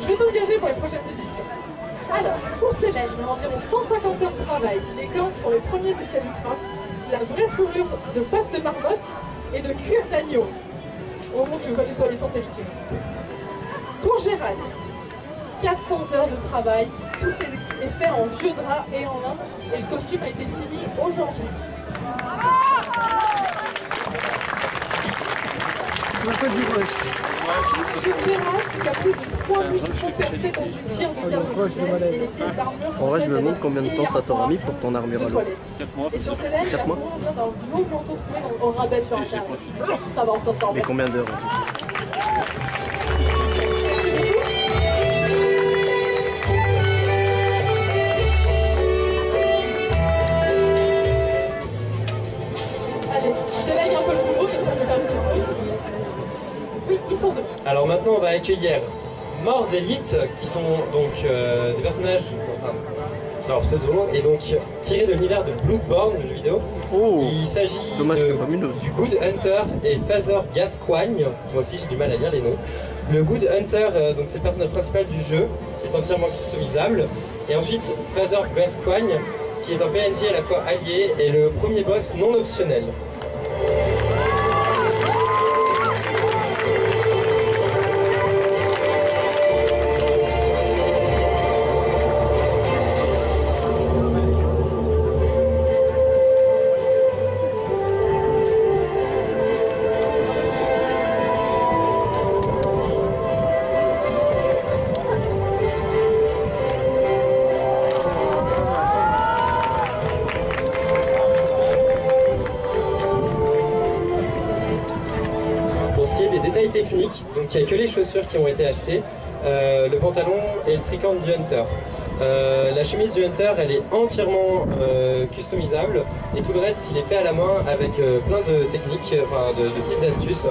Je vais t'engager pour les prochaines éditions. Alors, pour Célène, il y a environ 150 heures de travail. Les gants sont les premiers essais du craft. La vraie sourure de pâte de marmotte et de cuir d'agneau. Au moment où tu veux pas l'histoire des santé victimes. Pour Gérald, 400 heures de travail, tout est fait en vieux drap et en lin, et le costume a été fini aujourd'hui. Ensuite, Gérald, qui a plus de 3000 trous percés dans du cuir de carbone et les pièces d'armure sont En vrai, je me faites demande avec combien de temps ça t'aura mis pour ton armure à l'eau. Et sur Célène, il y a 4 mois. souvent besoin d'un vieux manteau trouvé au rabais sur Internet. Ça va, on s'en sort Mais bien. combien d'heures en tout? Allez, je délègue un peu le boulot, comme ça je vais faire un petit peu. Oui, ils sont deux. Alors maintenant, on va accueillir Mort d'Élite, qui sont donc des personnages, enfin, c'est leur pseudo, et donc tirés de l'univers de Bloodborne, le jeu vidéo. Oh, Il s'agit dommage que pas mieux. du Good Hunter et Father Gascoigne. Moi aussi, j'ai du mal à lire les noms. Le Good Hunter, donc c'est le personnage principal du jeu, qui est entièrement customisable. Et ensuite, Father Gascoigne, qui est un PNJ à la fois allié et le premier boss non optionnel. Technique, donc il n'y a que les chaussures qui ont été achetées, le pantalon et le tricorne du Hunter. La chemise du Hunter, elle est entièrement customisable et tout le reste il est fait à la main avec plein de techniques, enfin de petites astuces.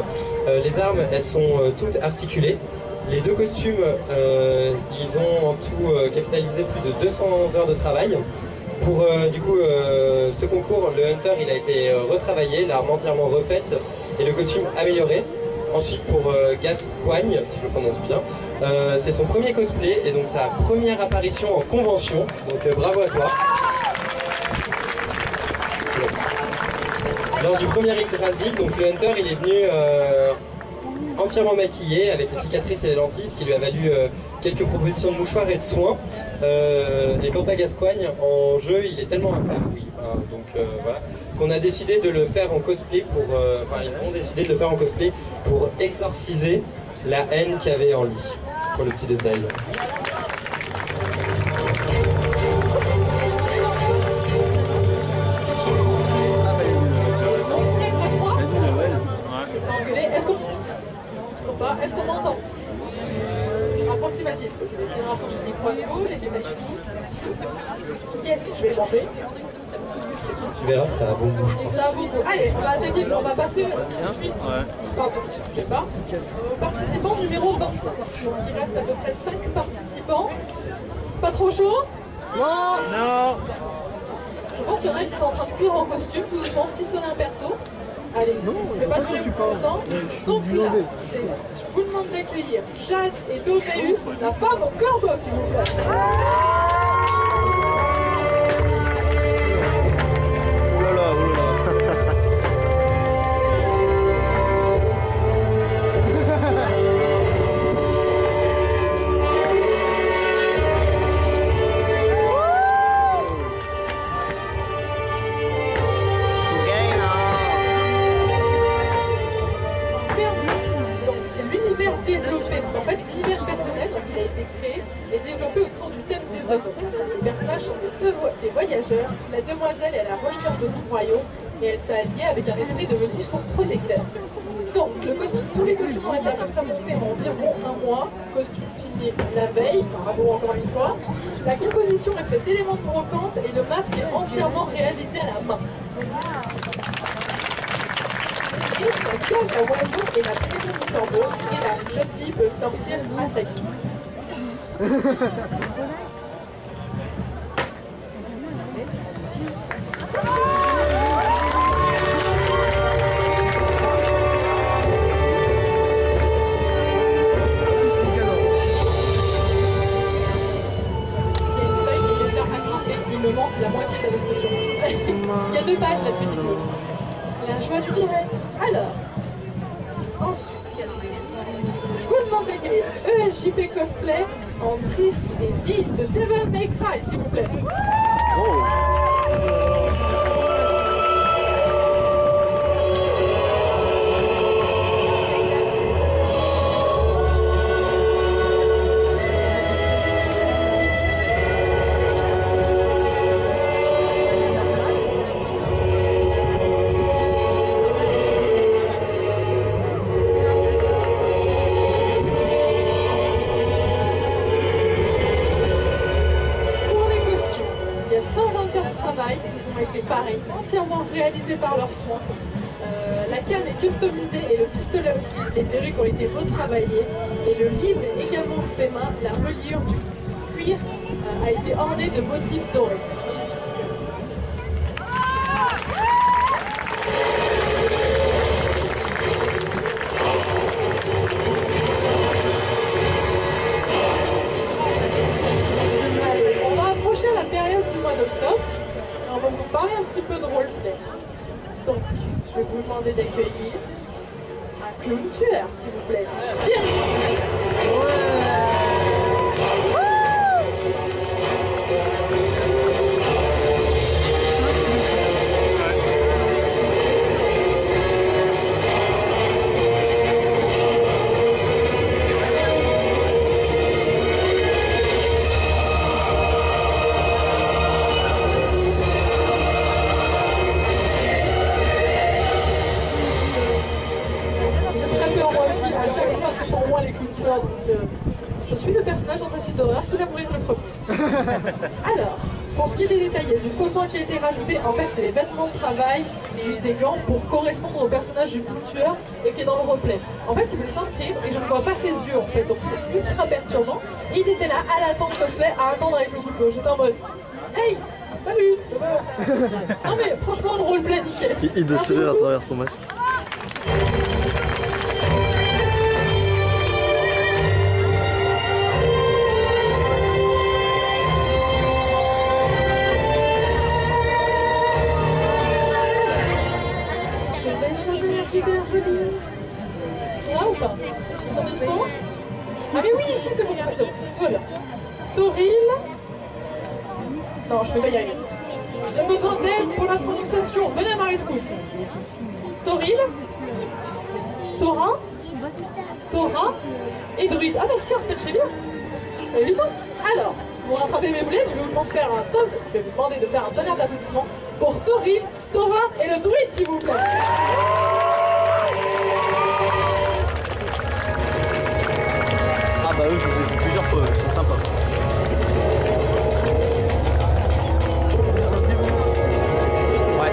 Les armes, elles sont toutes articulées. Les deux costumes, ils ont en tout capitalisé plus de 200 heures de travail. Pour du coup ce concours, le Hunter il a été retravaillé, l'arme entièrement refaite et le costume amélioré. Ensuite pour Gascoigne, si je le prononce bien, c'est son premier cosplay et donc sa première apparition en convention, donc bravo à toi. Lors du premier Yggdrasil, donc le Hunter il est venu entièrement maquillé avec les cicatrices et les lentilles, ce qui lui a valu quelques propositions de mouchoirs et de soins. Et quant à Gascoigne, en jeu il est tellement infâme, oui, donc voilà, qu'on a décidé de le faire en cosplay pour, ils ont décidé de le faire en cosplay pour exorciser la haine qu'il y avait en lui, pour le petit détail. Est-ce qu'on m'entend? Approximatif. Je vais essayer de rapprocher le micro à nouveau, les détails. Yes, je vais le manger. Tu verras, ça a bon goût, je Et crois. ça a beaucoup. Allez, on va attaquer, on va passer tout de suite. Pardon, je sais pas. Participant numéro 25. Donc il reste à peu près 5 participants. Pas trop chaud? Non. Je pense qu'il y en a qui sont en train de cuire en costume, tout doucement, petit sonne un perso. Allez, je vais pas durer plus longtemps. Donc là, je vous demande d'accueillir Jade et Dorotheus, la femme au corbeau, s'il vous plaît. Oh là là, oh là là. Donc c'est l'univers développé. En fait, l'univers personnel, donc, il a été créé et développé autour du thème des oiseaux. Les personnages sont des voyageurs. La demoiselle est à la recherche de son royaume et elle s'est alliée avec un esprit devenu son protecteur. Donc tous les costumes ont été à peu près montés en environ un mois. Costume fini la veille, bravo encore une fois. La composition est faite d'éléments de brocante et le masque est entièrement réalisé à la main. Et la cage à oiseaux et la prison du corbeau, et la jeune fille peut sortir à sa guise. Il y a une feuille qui est déjà agrafée, il me manque la moitié de la description. Il y a 2 pages là-dessus, si tu veux. La joie du direct. Alors, ensuite, je vous demande d'accueillir ESJP Cosplay en Triss et Vie de Devil May Cry, s'il vous plaît. Pareil, entièrement réalisé par leurs soins. La canne est customisée et le pistolet aussi. Les perruques ont été retravaillées et le livre est également fait main. La reliure du cuir a été ornée de motifs dorés. Allez, on va approcher la période du mois d'octobre. On va vous parler un petit peu de roleplay. Donc, je vais vous demander d'accueillir un clown tueur, s'il vous plaît. Je suis le personnage dans un film d'horreur qui va mourir le premier. Alors, pour ce qui est des détails, il y a du faux sang qui a été rajouté. En fait, c'est les vêtements de travail, des gants pour correspondre au personnage du clown tueur et qui est dans le replay. En fait, il voulait s'inscrire et je ne vois pas ses yeux en fait, donc c'est ultra perturbant. Et il était là à l'attente cosplay, à attendre avec le couteau. J'étais en mode hey, salut, ça va? Non mais franchement, le roleplay nickel. Il doit sourire à travers son masque. Ils sont là ou pas? Ils sont dispo? Ah mais oui, ici c'est bon, voilà. Toril. Non, je vais pas y arriver. J'ai besoin d'aide pour la prononciation. Venez à ma rescousse. Toril. Tora. Tora. Et druide. Ah bah si, en fait, c'est bien. C'est évident. Alors, pour rattraper mes boulettes, je vais vous demander de faire un top. Je vais vous demander de faire un tonnerre d'applaudissements pour Toril, Tora et le druide, s'il vous plaît. Ah bah eux, je les ai vus plusieurs fois, ils sont sympas. Ouais.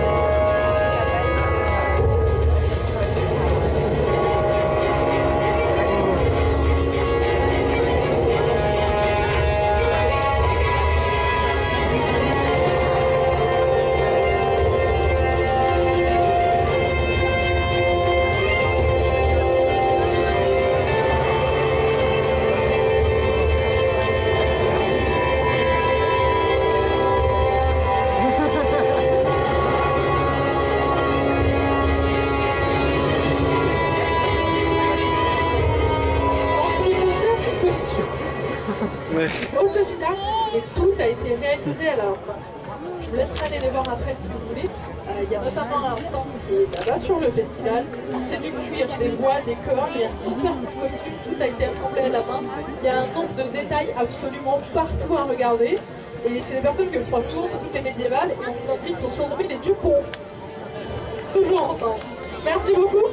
notamment un stand qui est là-bas sur le festival. C'est du cuir, des bois, des cordes, il y a 100 paires de costumes, tout a été assemblé à la main. Il y a un nombre de détails absolument partout à regarder. Et c'est des personnes que je crois souvent sur toutes les médiévales, et en identique sont surnommés les Dupont. Toujours ensemble. Merci beaucoup.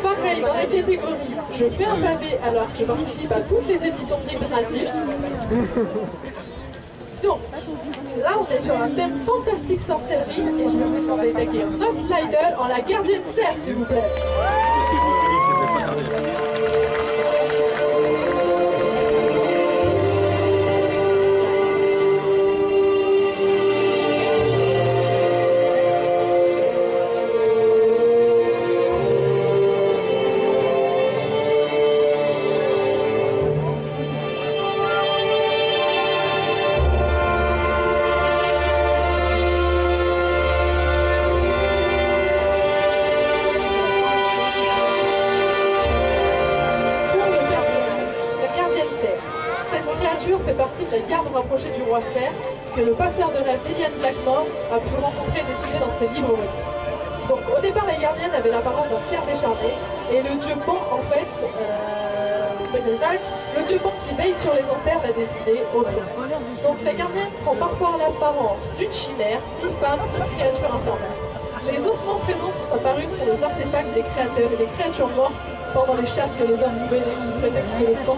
Pareil, dans la catégorie je fais un pavé alors que je participe à toutes les éditions d'Yggdrasil. Donc, là on est sur un thème fantastique sorcellerie et je vais vous demander d'accueillir notre Lydell en la gardienne serre, s'il vous plaît. Fait partie de la garde rapprochée du roi Cerf que le passeur de rêve d'Eliane Blackmore a pu rencontrer et dessiner dans ses livres aussi. Donc au départ la gardienne avait l'apparence d'un cerf décharné et le dieu Pan en fait, le dieu Pan qui veille sur les enfers l'a dessiné autrement. Donc la gardienne prend parfois l'apparence d'une chimère, mi-femme, créature infernale. Les ossements présents sur sa parure sont des artefacts des créateurs et des créatures mortes pendant les chasses que les hommes menaient sous prétexte que le sang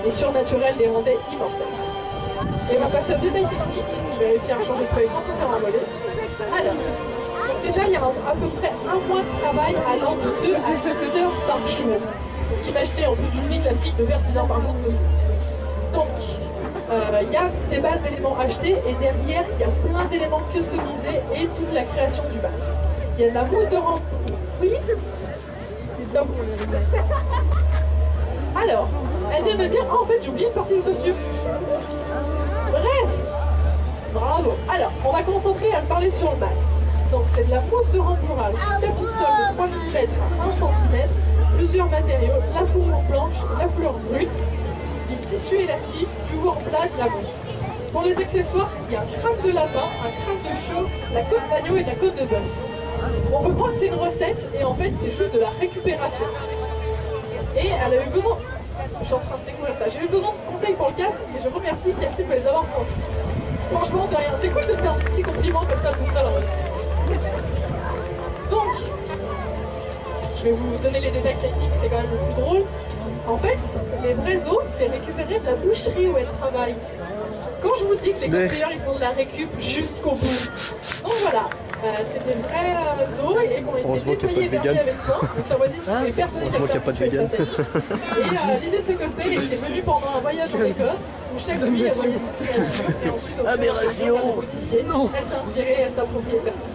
des surnaturels les rendait immortels. Et on va passer au détail technique. Je vais réussir à changer de feuille sans tout faire un volet. Alors, donc déjà il y a à peu près un mois de travail allant de 2 à 6 heures par jour. Donc imaginez en plus d'une vie classique de faire 6 heures par jour de costume. Donc, il y a des bases d'éléments achetés et derrière il y a plein d'éléments customisés et toute la création du base. Il y a de la mousse de renfort. Oui. Donc, alors, elle vient me dire, oh, en fait j'ai oublié une partie du costume. Bref, bravo. Alors, on va concentrer à parler sur le masque. Donc c'est de la mousse de rembourrage, du tapis de sol de 3 mm à 1 cm, plusieurs matériaux, la fourrure blanche, la fourrure brune, du tissu élastique, du word plat, de la mousse. Pour les accessoires, il y a un crâne de lapin, un crâne de chevaux, la côte d'agneau et la côte de bœuf. On peut croire que c'est une recette et en fait c'est juste de la récupération. Et elle a eu besoin, je suis en train de découvrir ça, j'ai eu besoin de conseils pour le casque et je remercie Cassie de les avoir fournis. Franchement de rien, c'est cool de faire un petit compliment comme ça tout seul. Donc, je vais vous donner les détails techniques, c'est quand même le plus drôle. En fait, les vrais os, c'est récupérer de la boucherie où elle travaille. Quand je vous dis que les cosplayers ils font de la récup jusqu'au bout. Donc voilà, c'est des vrais os et qu'on a été nettoyés et vernis avec soin. Donc sa voisine est persuadée qu'elle fait un vegan. Et l'idée de ce cosplay, il était venu pendant un voyage en Écosse où chaque nuit elle voyait ses créatures et ensuite au Aberration. elle s'est inspirée, elle s'appropriait le personnage.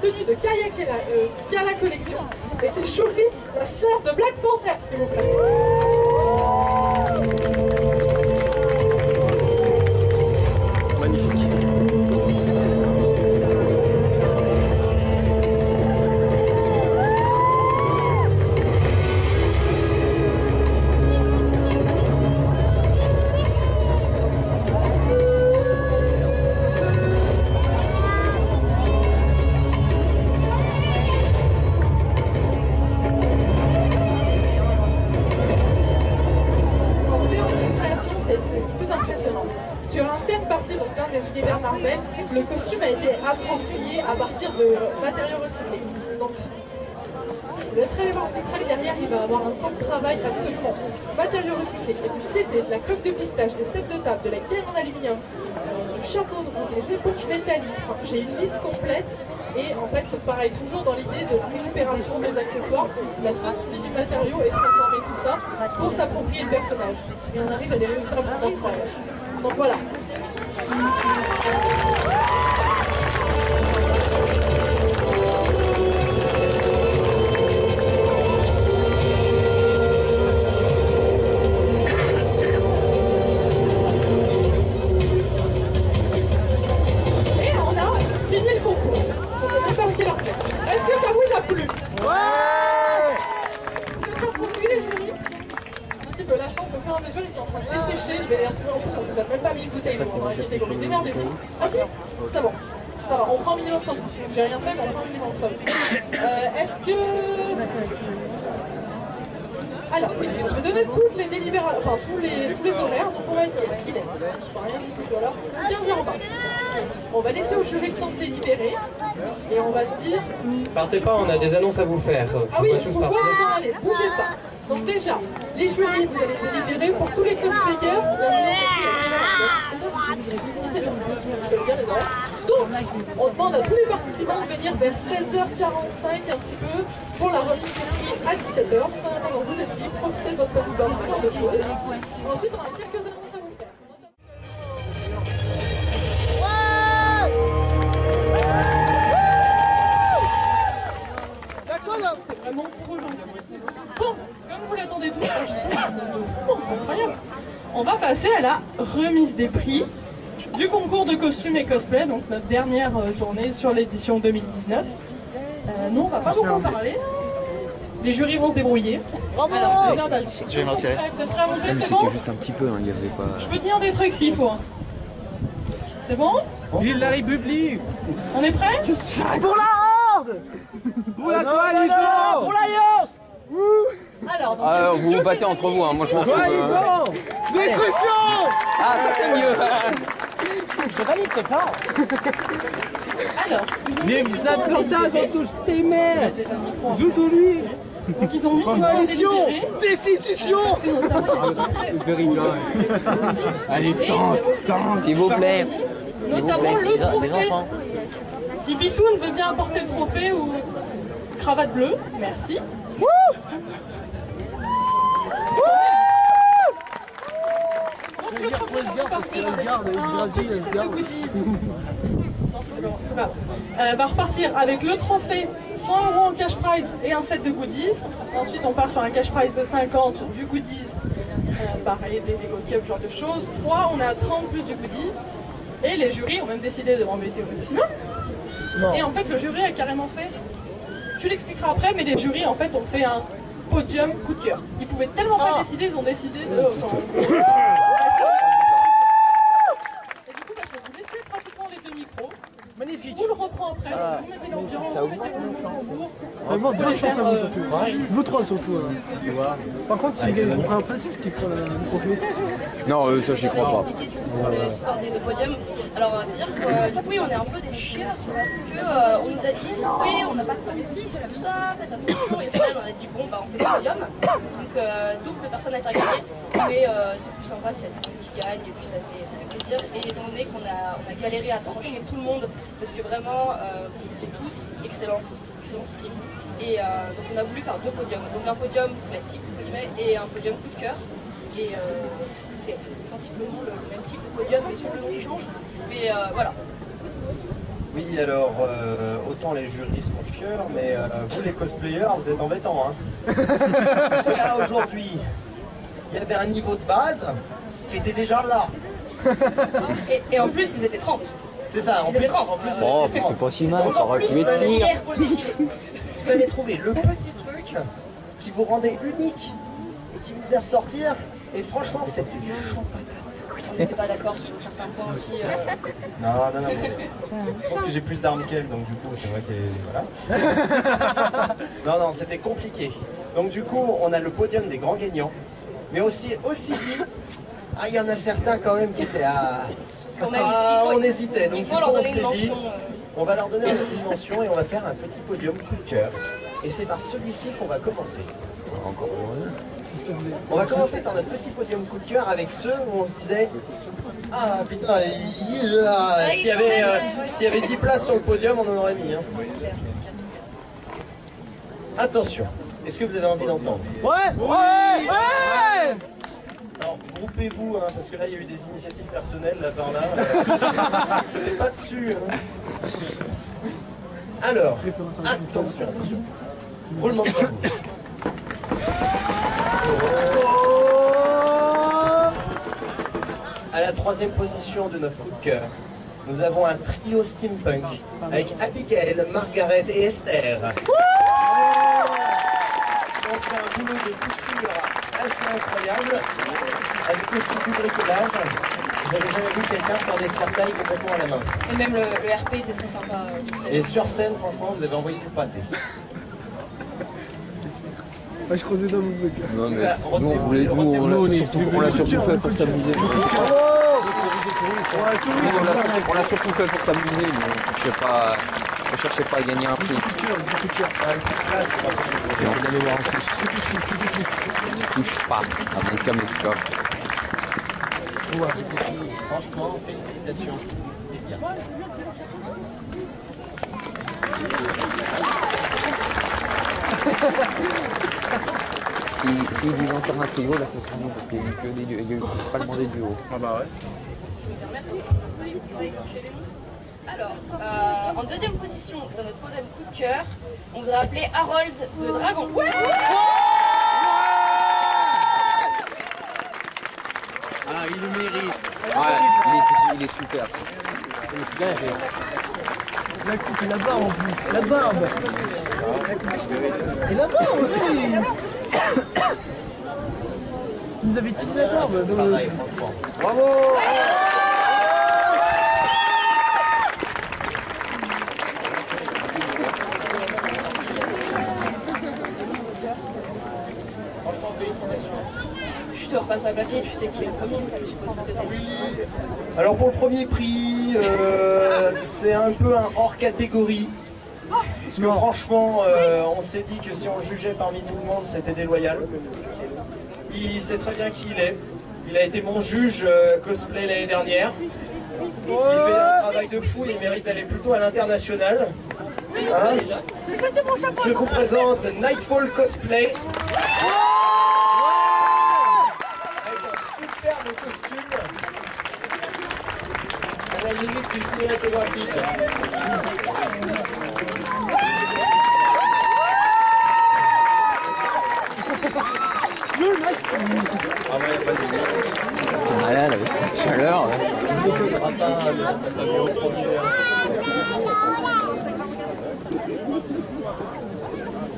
Tenue de kayak Kala Collection et c'est Chauffé, la sœur de Black Panther, s'il vous plaît. Magnifique. Le costume a été approprié à partir de matériaux recyclés. Donc, je vous laisserai aller voir le décret. Derrière, il va y avoir un temps de travail absolument ouf. Matériaux recyclés, il y a du CD, de la coque de pistage, des sets de table, de la gaine en aluminium, du chapeaux de roue, des éponges métalliques. Enfin, j'ai une liste complète. Et en fait, pareil, toujours dans l'idée de la récupération des accessoires, la seconde vie du matériau et transformer tout ça pour s'approprier le personnage. Et on arrive à des résultats vraiment incroyables. Donc voilà. Est-ce que ça vous a plu? Ouais! Vous êtes pas produits les jurys? Un petit peu, là je pense qu'au fur et à mesure ils sont en train de dessécher, je vais les retrouver en plus, on vous a même pas mis une bouteille d'eau, on va catégorie, démerdez-vous. Ah si? C'est bon, ça va, on prend un minimum sans doute. J'ai rien fait mais on prend un minimum sans doute. Est-ce que... Alors, oui, je vais donner toutes les délibérations, enfin tous les horaires, donc on va dire qu'il est, je peux rien dire plus, voilà, 15h20. On va laisser au jury le temps de délibérer, et on va se dire... Partez pas, on a des annonces à vous faire. Ah oui, il faut voir où aller, bougez pas. Donc déjà, les jurys, vous allez délibérer pour tous les cosplayers. Donc, on demande à tous les participants de venir vers 16h45 un petit peu pour la remise des prix à 17h. Donc en attendant, vous êtes libres, profitez de votre petit bar, ce genre de choses. Ensuite, on a quelques annonces à vous faire. C'est vraiment trop gentil. Bon, comme vous l'attendez tous, c'est incroyable. On va passer à la remise des prix du concours de costumes et cosplay, donc notre dernière journée sur l'édition 2019. Nous, on va pas beaucoup en parler. Les jurys vont se débrouiller. Alors, déjà, je vais m'en tirer. Vous êtes prêts à monter, c'est C'était bon? juste un petit peu, hein, il y avait pas... Je peux te dire des trucs s'il faut. C'est bon? Vive la République! On est prêts? Pour la Horde! Pour la coalition! Pour l'Alliance! Alors, donc, Ah, vous vous battez entre vous, hein. Moi je m'en fous. Destruction! Ah, ça c'est mieux! Je valide ce pas! Alors, Les attentats sont tous tes mères! Joue tout lui! donc ils ont mis coalition, Destitution! Allez, tente! S'il vous plaît! notamment le trophée. Si Bitoun veut bien apporter le trophée ou cravate bleue, merci. Donc le premier va repartir avec un petit set de goodies. C'est pas grave. Va repartir avec le trophée, 100 € en cash prize et un set de goodies. Ensuite on part sur un cash prize de 50, du goodies, pareil, des Ego Cup, genre de choses. 3, on a 30 plus du goodies. Et les jurys ont même décidé de m'embêter au maximum. Et en fait le jury a carrément fait, tu l'expliqueras après, mais les jurys en fait ont fait un podium coup de cœur. Ils pouvaient tellement pas décider, ils ont décidé de... genre... Et du coup je vais vous laisser pratiquement les deux micros. Magnifique. Je vous le reprends après, donc vous mettez l'ambiance, vous mettez le tambour. Vraiment, bonne chance à vous surtout. Vous trois surtout. Par contre, si on prend un peu, c'est qui prend le trophée. Non, ça je n'y crois pas. Expliquer du coup l'histoire des deux podiums. Alors c'est-à-dire que du coup oui, on est un peu des chieurs parce que on nous a dit oui, on n'a pas tant de filles comme ça, faites attention. Et au final on a dit bon bah on fait le podium. Donc double de personnes à faire gagner, mais c'est plus sympa s'il y a des gens qui gagnent et puis ça fait plaisir. Et étant donné qu'on a galéré à trancher tout le monde parce que vraiment vous étiez tous excellentissimes. Et donc on a voulu faire deux podiums. Donc un podium classique entre guillemets et un podium coup de cœur. Et c'est sensiblement le même type de podium, mais sur le nom qui change. Mais voilà. Oui, alors, autant les jurys sont chieurs, mais vous les cosplayers, vous êtes embêtants. Hein. Parce que là, aujourd'hui, il y avait un niveau de base qui était déjà là. Et en plus, ils étaient 30. C'est ça, en Ils étaient plus, 30. Oh, c'est pas si mal, ça aurait pu être pire. Il fallait trouver le petit truc qui vous rendait unique et qui vous faisait ressortir. Et franchement, c'était chaud patate. On n'était pas d'accord sur certains points aussi. Non. Je pense que j'ai plus d'armes qu'elle, donc du coup, c'est vrai que... Voilà. Non, c'était compliqué. Donc du coup, on a le podium des grands gagnants. Mais aussi dit, il y en a certains quand même qui étaient à... on hésitait. Donc du coup, on s'est dit, on va leur donner une mention et on va faire un petit podium coup de cœur. Et c'est par celui-ci qu'on va commencer. On va commencer par notre petit podium coup de cœur avec ceux où on se disait Ah putain, s'il y avait 10 places sur le podium, on en aurait mis. Hein. Attention, est-ce que vous avez envie d'entendre? Ouais. Ouais. Ouais. Alors, groupez-vous, hein, parce que là, il y a eu des initiatives personnelles, là par là. T'es pas dessus. Hein. Alors, attention. Roulement de tambour. À la 3e position de notre coup de cœur, nous avons un trio steampunk avec Abigail, Margaret et Esther. On fait un boulot de couture assez incroyable, avec aussi du bricolage. J'avais jamais vu quelqu'un faire des serre-tailles complètement à la main. Et même le RP était très sympa sur scène. Et sur scène, franchement, vous avez envoyé du pâté. Ouais, je creusais dans mon truc. Non, mais nous, on l'a surtout fait pour s'amuser. On l'a surtout fait pour s'amuser, mais on cherchait pas à gagner un prix. Je touche pas à mon caméscope. Franchement, félicitations. C'est bien. S'ils disent encore un trio, là, ça sera bon, parce qu'il y a eu que des duos, il y a eu principalement des duos. Ah bah ouais. Alors, en 2e position dans notre podium coup de cœur, on vous a appelé Harold de Dragon. Ouais. Ah, il le mérite. Ouais, il est super. C'est bien fait. La coupe et la barbe en plus. La barbe. Et la barbe aussi. Vous avez tissé la barbe. Bravo. Franchement, félicitations. Je te repasserai le papier, tu sais qui est le premier, je suppose que t'as dit. Alors pour le premier prix, c'est un peu un hors catégorie. Parce que franchement, on s'est dit que si on jugeait parmi tout le monde, c'était déloyal. Il sait très bien qui il est. Il a été mon juge cosplay l'année dernière. Il fait un travail de fou, il mérite d'aller plutôt à l'international. Hein? Je vous présente Nightfall Cosplay. Avec un superbe costume. À la limite du cinématographique. Ah ouais, pas de C'est malade avec cette chaleur.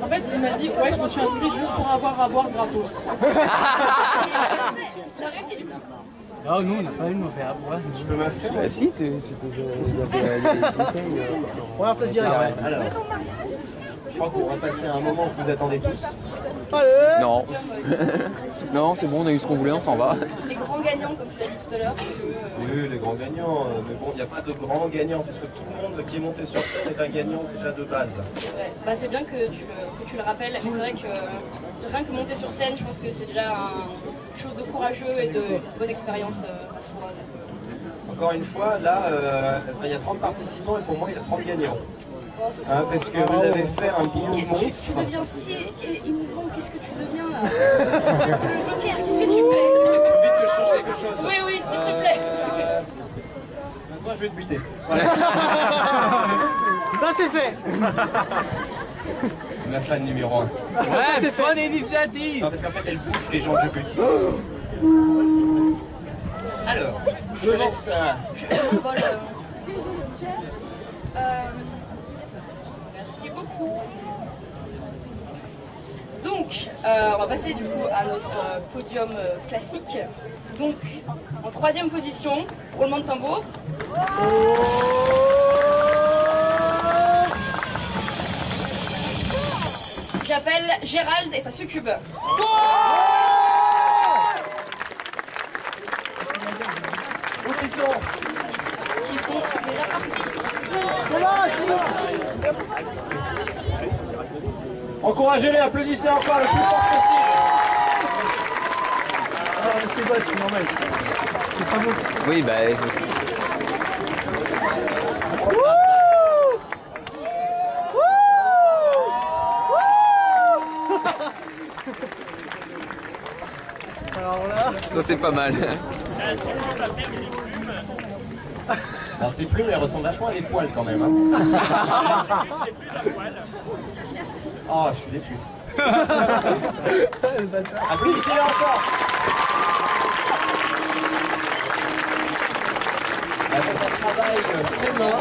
En fait, il m'a dit, ouais, je me suis inscrit juste pour avoir à boire gratos. Il a réussi du coup. Non, nous, on n'a pas eu de mauvais à boire. Je peux m'inscrire? Bah si, tu peux... Première place directe. Alors, je crois qu'on va passer à un moment que vous attendez tous. Allez. Non. Non, c'est bon, on a eu ce qu'on voulait, on s'en va. Les grands gagnants, comme tu l'as dit tout à l'heure. Oui, les grands gagnants. Mais bon, il n'y a pas de grands gagnants, puisque tout le monde qui est monté sur scène est un gagnant déjà de base. C'est vrai. Bah, c'est bien que tu le rappelles. Mais c'est vrai que rien que monter sur scène, je pense que c'est déjà quelque chose de courageux et de bonne expérience en soi. Encore une fois, là, il y a 30 participants et pour moi, il y a 30 gagnants. Hein, parce que vous avez fait un boulot Tu monstre. deviens si émouvant, qu'est-ce que tu deviens là? Le Joker, qu'est-ce que tu fais? Vite que je change quelque chose. Oui, oui, s'il te plaît. Maintenant, je vais te buter. Voilà. Ça c'est fait. C'est ma fan numéro 1. Ouais, bonne initiative. Non, parce qu'en fait, elle bouffe les gens que je bute. Alors, je te laisse... Je m'envole. Merci beaucoup. Donc, on va passer du coup à notre podium classique. Donc, en 3e position, roulement de tambour. J'appelle Gérald et sa succube. Où ils sont? Qui sont déjà partis. Encouragez-les, applaudissez encore le plus fort possible. Ah, mais c'est bas, c'est normal. C'est ça monte. Oui, bah. Alors là... Ça c'est pas mal. Alors ces plumes, elles ressemblent vachement à des poils quand même. Hein. Oh, je suis déçu. Applaudissez-les encore. C'est un travail fait main,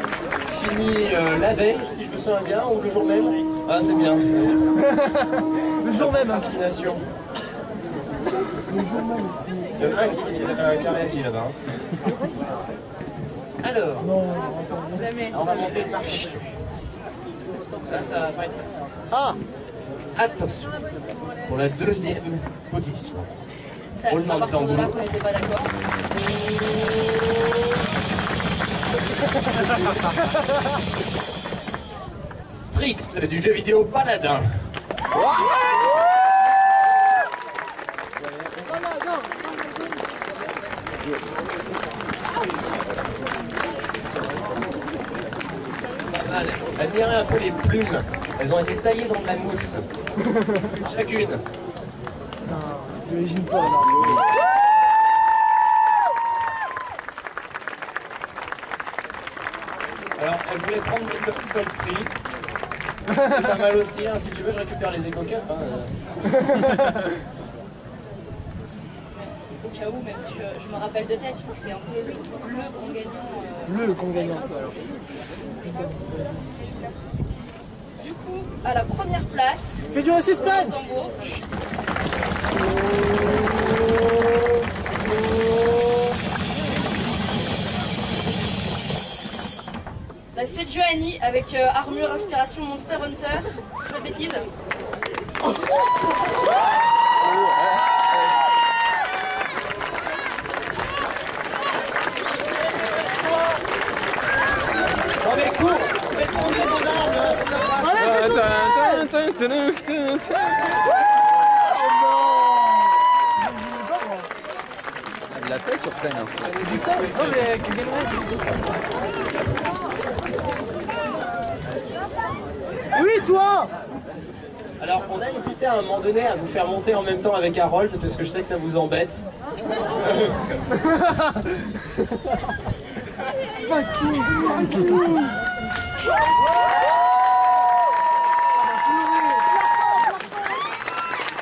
fini la veille, si je me souviens bien, ou le jour même. Ah, c'est bien. Le jour même. Procrastination. Il y en a un qui a réagi là-bas. Alors, on va monter une marche dessus. Là, ça va pas être facile. Ah! Attention, pour la deuxième position. Ça, à partir de là qu'on n'était pas d'accord. Strict du jeu vidéo Paladin. Admirez un peu les plumes. Elles ont été taillées dans de la mousse. Chacune. J'imagine pas là. Alors, elle voulait prendre le prix. C'est pas mal aussi, hein. Si tu veux, je récupère les éco-cups. Hein. Merci. Au cas où, même si je me rappelle de tête, il faut que c'est un peu le grand gagnant. Le grand gagnant. Du coup, à la première place. Fais du suspense. La Sejuani avec armure inspiration Monster Hunter. C'est pas de bêtises. Non mais cours! Fais tourner ton arme! Elle l'a fait sur scène. Hein. Oh mais oui, toi! Alors, on a hésité à un moment donné à vous faire monter en même temps avec Harold, parce que je sais que ça vous embête.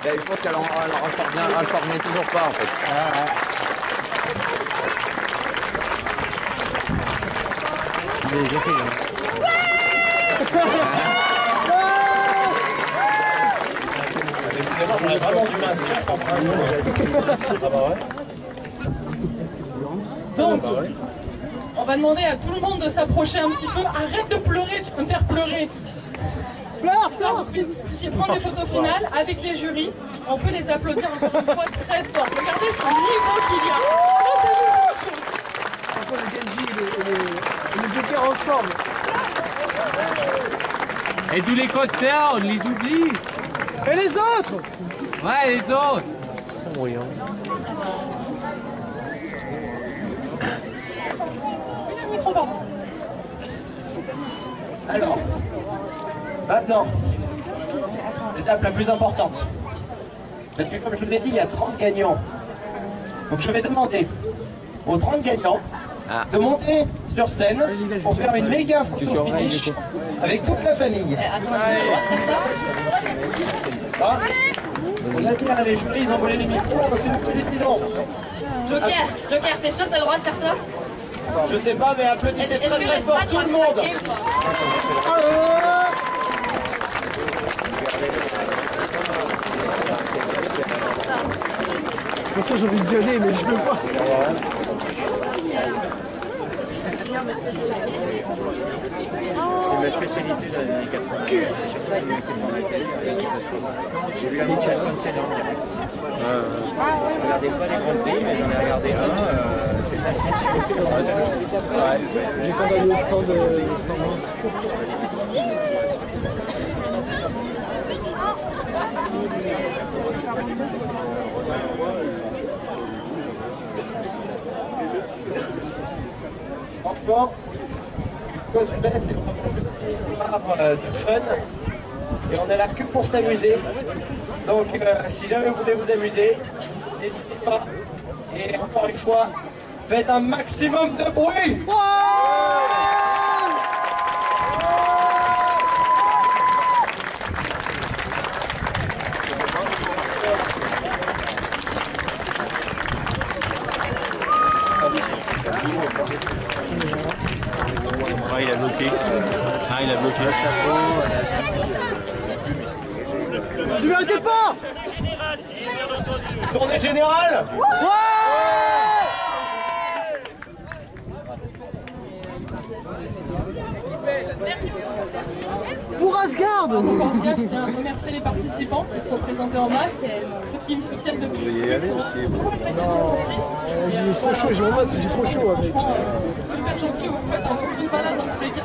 Je pense qu'elle en ressort bien, elle s'en remet toujours pas en fait. Mais j'ai fait. Décidément, j'aurais vraiment dû m'inscrire pour prendre. Ah bah ouais. Donc, on va demander à tout le monde de s'approcher un petit peu. Arrête de pleurer, tu peux me faire pleurer. Pleure, Vous puissiez prendre des photos finales avec les jurys. On peut les applaudir encore une fois très fort. Regardez ce niveau qu'il y a. Oh, c'est chaud. Entre le Genji et le Joker ensemble. Et tous les coasters, on les oublie. Et les autres? Ouais, les autres. Alors, maintenant, l'étape la plus importante. Parce que comme je vous ai dit, il y a 30 gagnants. Donc je vais demander aux 30 gagnants de monter sur scène pour faire une méga photo finish avec toute la famille. Attends, est-ce qu'on a le droit de faire ça? Ah, on a dit à les jurys, ils ont volé les micros, c'est nous qui décidons. Joker, t'es sûr que t'as le droit de faire ça? Je sais pas, mais applaudissez très très fort tout le monde. De toute façon, j'ai envie de gueuler, mais je veux pas. C'est ma spécialité dans les années 80. C'est sur la unité de Nathalie avec l'équipe de sport. J'ai vu Amical Cancel en direct. Je ne regardais pas les grands prix, mais j'en ai regardé un. C'est facile. J'ai pas d'aller au stand de effectivement, cosplay, c'est vraiment une histoire de fun. Et on est là que pour s'amuser. Donc, si jamais vous voulez vous amuser, n'hésitez pas. Et encore une fois, faites un maximum de bruit. Ouais, il a bloqué. Ah, il a bloqué. Tu m'arrêtais pas! Tournée générale! Pour Asgard! Encore une fois, je tiens à remercier les participants qui sont présentés en masse et ceux qui me soutiennent depuis. J'ai trop chaud, j'ai vraiment trop chaud avec. Super gentil, vous faites un boulot de malade dans tous les cas.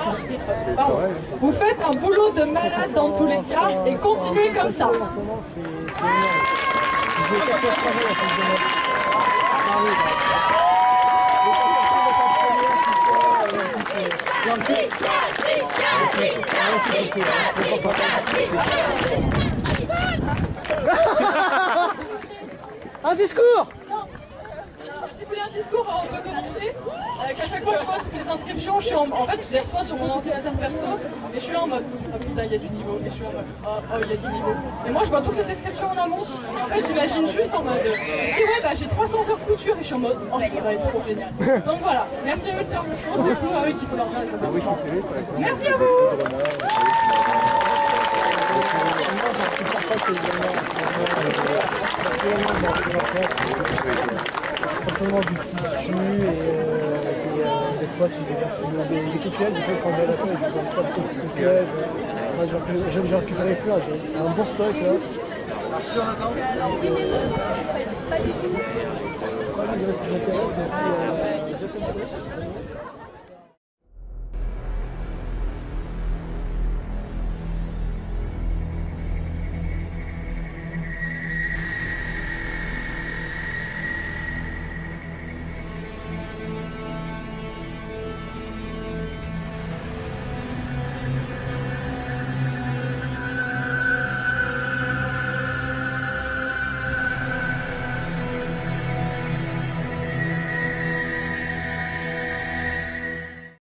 Pardon. Vous faites un boulot de malade dans tous les cas et continuez comme ça. Un discours! Si vous voulez un discours, on peut commencer. Qu'à chaque fois que je vois toutes les inscriptions, je les reçois sur mon ordinateur perso et je suis là en mode oh putain, il y a du niveau. Et je suis en mode oh il y a du niveau. Et moi je vois toutes les descriptions en amont. Et en fait, j'imagine juste en mode ouais, bah j'ai 300 heures de couture et je suis en mode oh ça va être trop génial. Donc voilà, merci à eux de faire le show. C'est tout à eux qu'il faut leur dire les applaudissements. Merci à vous! Simplement du tissu et des fois des coquillettes, des fois quand on est à la fin, je ne pas trop de coquillettes. J'ai récupéré les fleurs, j'ai un bon stock là.